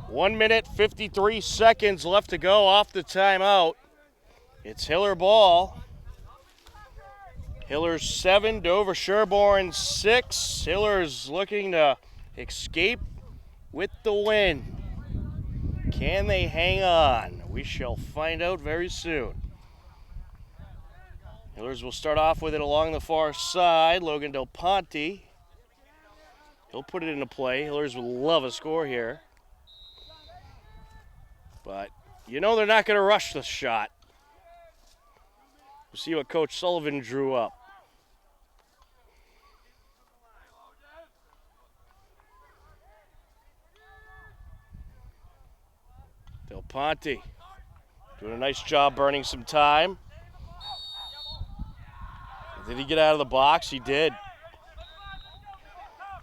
One minute, 53 seconds left to go off the timeout. It's Hiller ball. Hillers 7, Dover Sherborn 6. Hillers looking to escape with the win. Can they hang on? We shall find out very soon. Hillers will start off with it along the far side. Logan Del Ponte. He'll put it into play. Hillers will love a score here. But you know they're not going to rush the shot. We'll see what Coach Sullivan drew up. Del Ponte doing a nice job burning some time. Did he get out of the box? He did.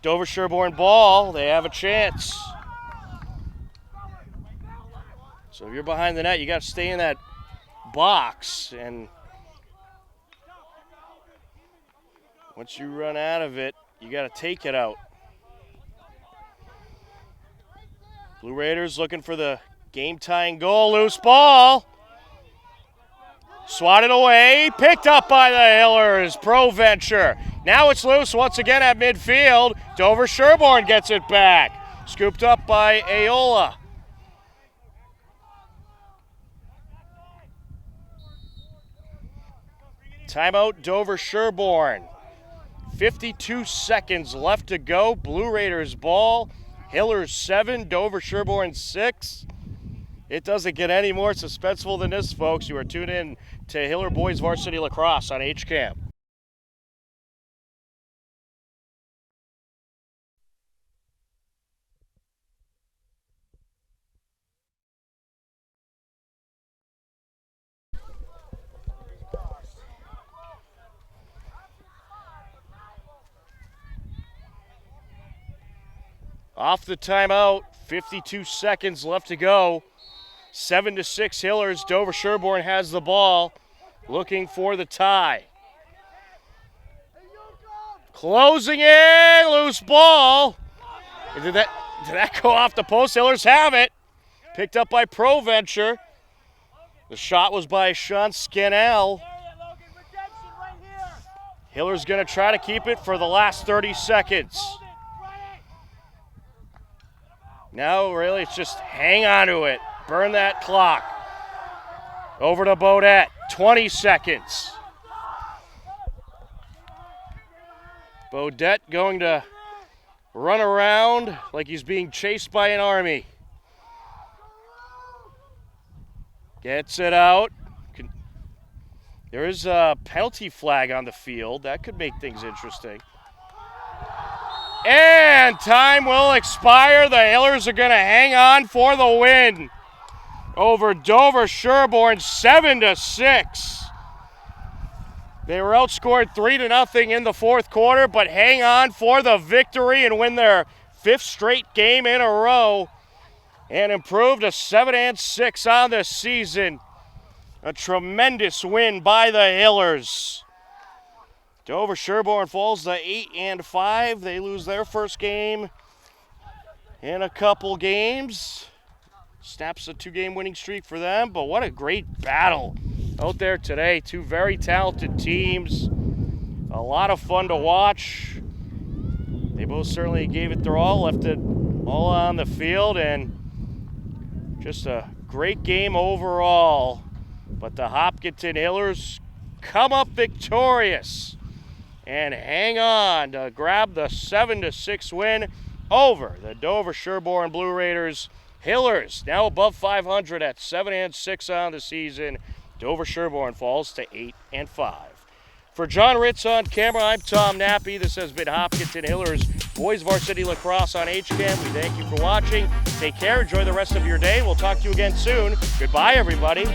Dover Sherborn ball. They have a chance. So if you're behind the net, you got to stay in that box. And once you run out of it, you got to take it out. Blue Raiders looking for the game-tying goal. Loose ball. Swatted away. Picked up by the Hillers. Proventure. Now it's loose once again at midfield. Dover Sherborn gets it back. Scooped up by Aola. Timeout, Dover Sherborn. 52 seconds left to go. Blue Raiders ball. Hillers 7, Dover Sherborn 6. It doesn't get any more suspenseful than this, folks. You are tuned in to Hiller Boys Varsity Lacrosse on HCAM. Off the timeout, 52 seconds left to go. 7-6 Hillers. Dover Sherborn has the ball, looking for the tie. Closing in, loose ball. Did that go off the post? Hillers have it. Picked up by Proventure. The shot was by Sean Scannell. Hillers going to try to keep it for the last 30 seconds. Now, really, it's just hang on to it. Burn that clock. Over to Bodette. 20 seconds. Bodette going to run around like he's being chased by an army. Gets it out. There is a penalty flag on the field. That could make things interesting. And time will expire. The Hillers are going to hang on for the win over Dover Sherborn 7-6. They were outscored 3-0 in the fourth quarter, but hang on for the victory and win their 5th straight game in a row and improve to 7-6 on the season. A tremendous win by the Hillers. Dover Sherborn falls to 8-5. They lose their first game in a couple games. Snaps a 2-game winning streak for them, but what a great battle out there today. Two very talented teams. A lot of fun to watch. They both certainly gave it their all, left it all on the field, and just a great game overall. But the Hopkinton Hillers come up victorious and hang on to grab the 7-6 win over the Dover Sherborn Blue Raiders. Hillers now above 500 at 7-6 on the season. Dover Sherborn falls to 8-5. For John Ritz on camera, I'm Tom Nappy. This has been Hopkinton Hillers Boys Varsity Lacrosse on HCAM. We thank you for watching. Take care. Enjoy the rest of your day. We'll talk to you again soon. Goodbye, everybody.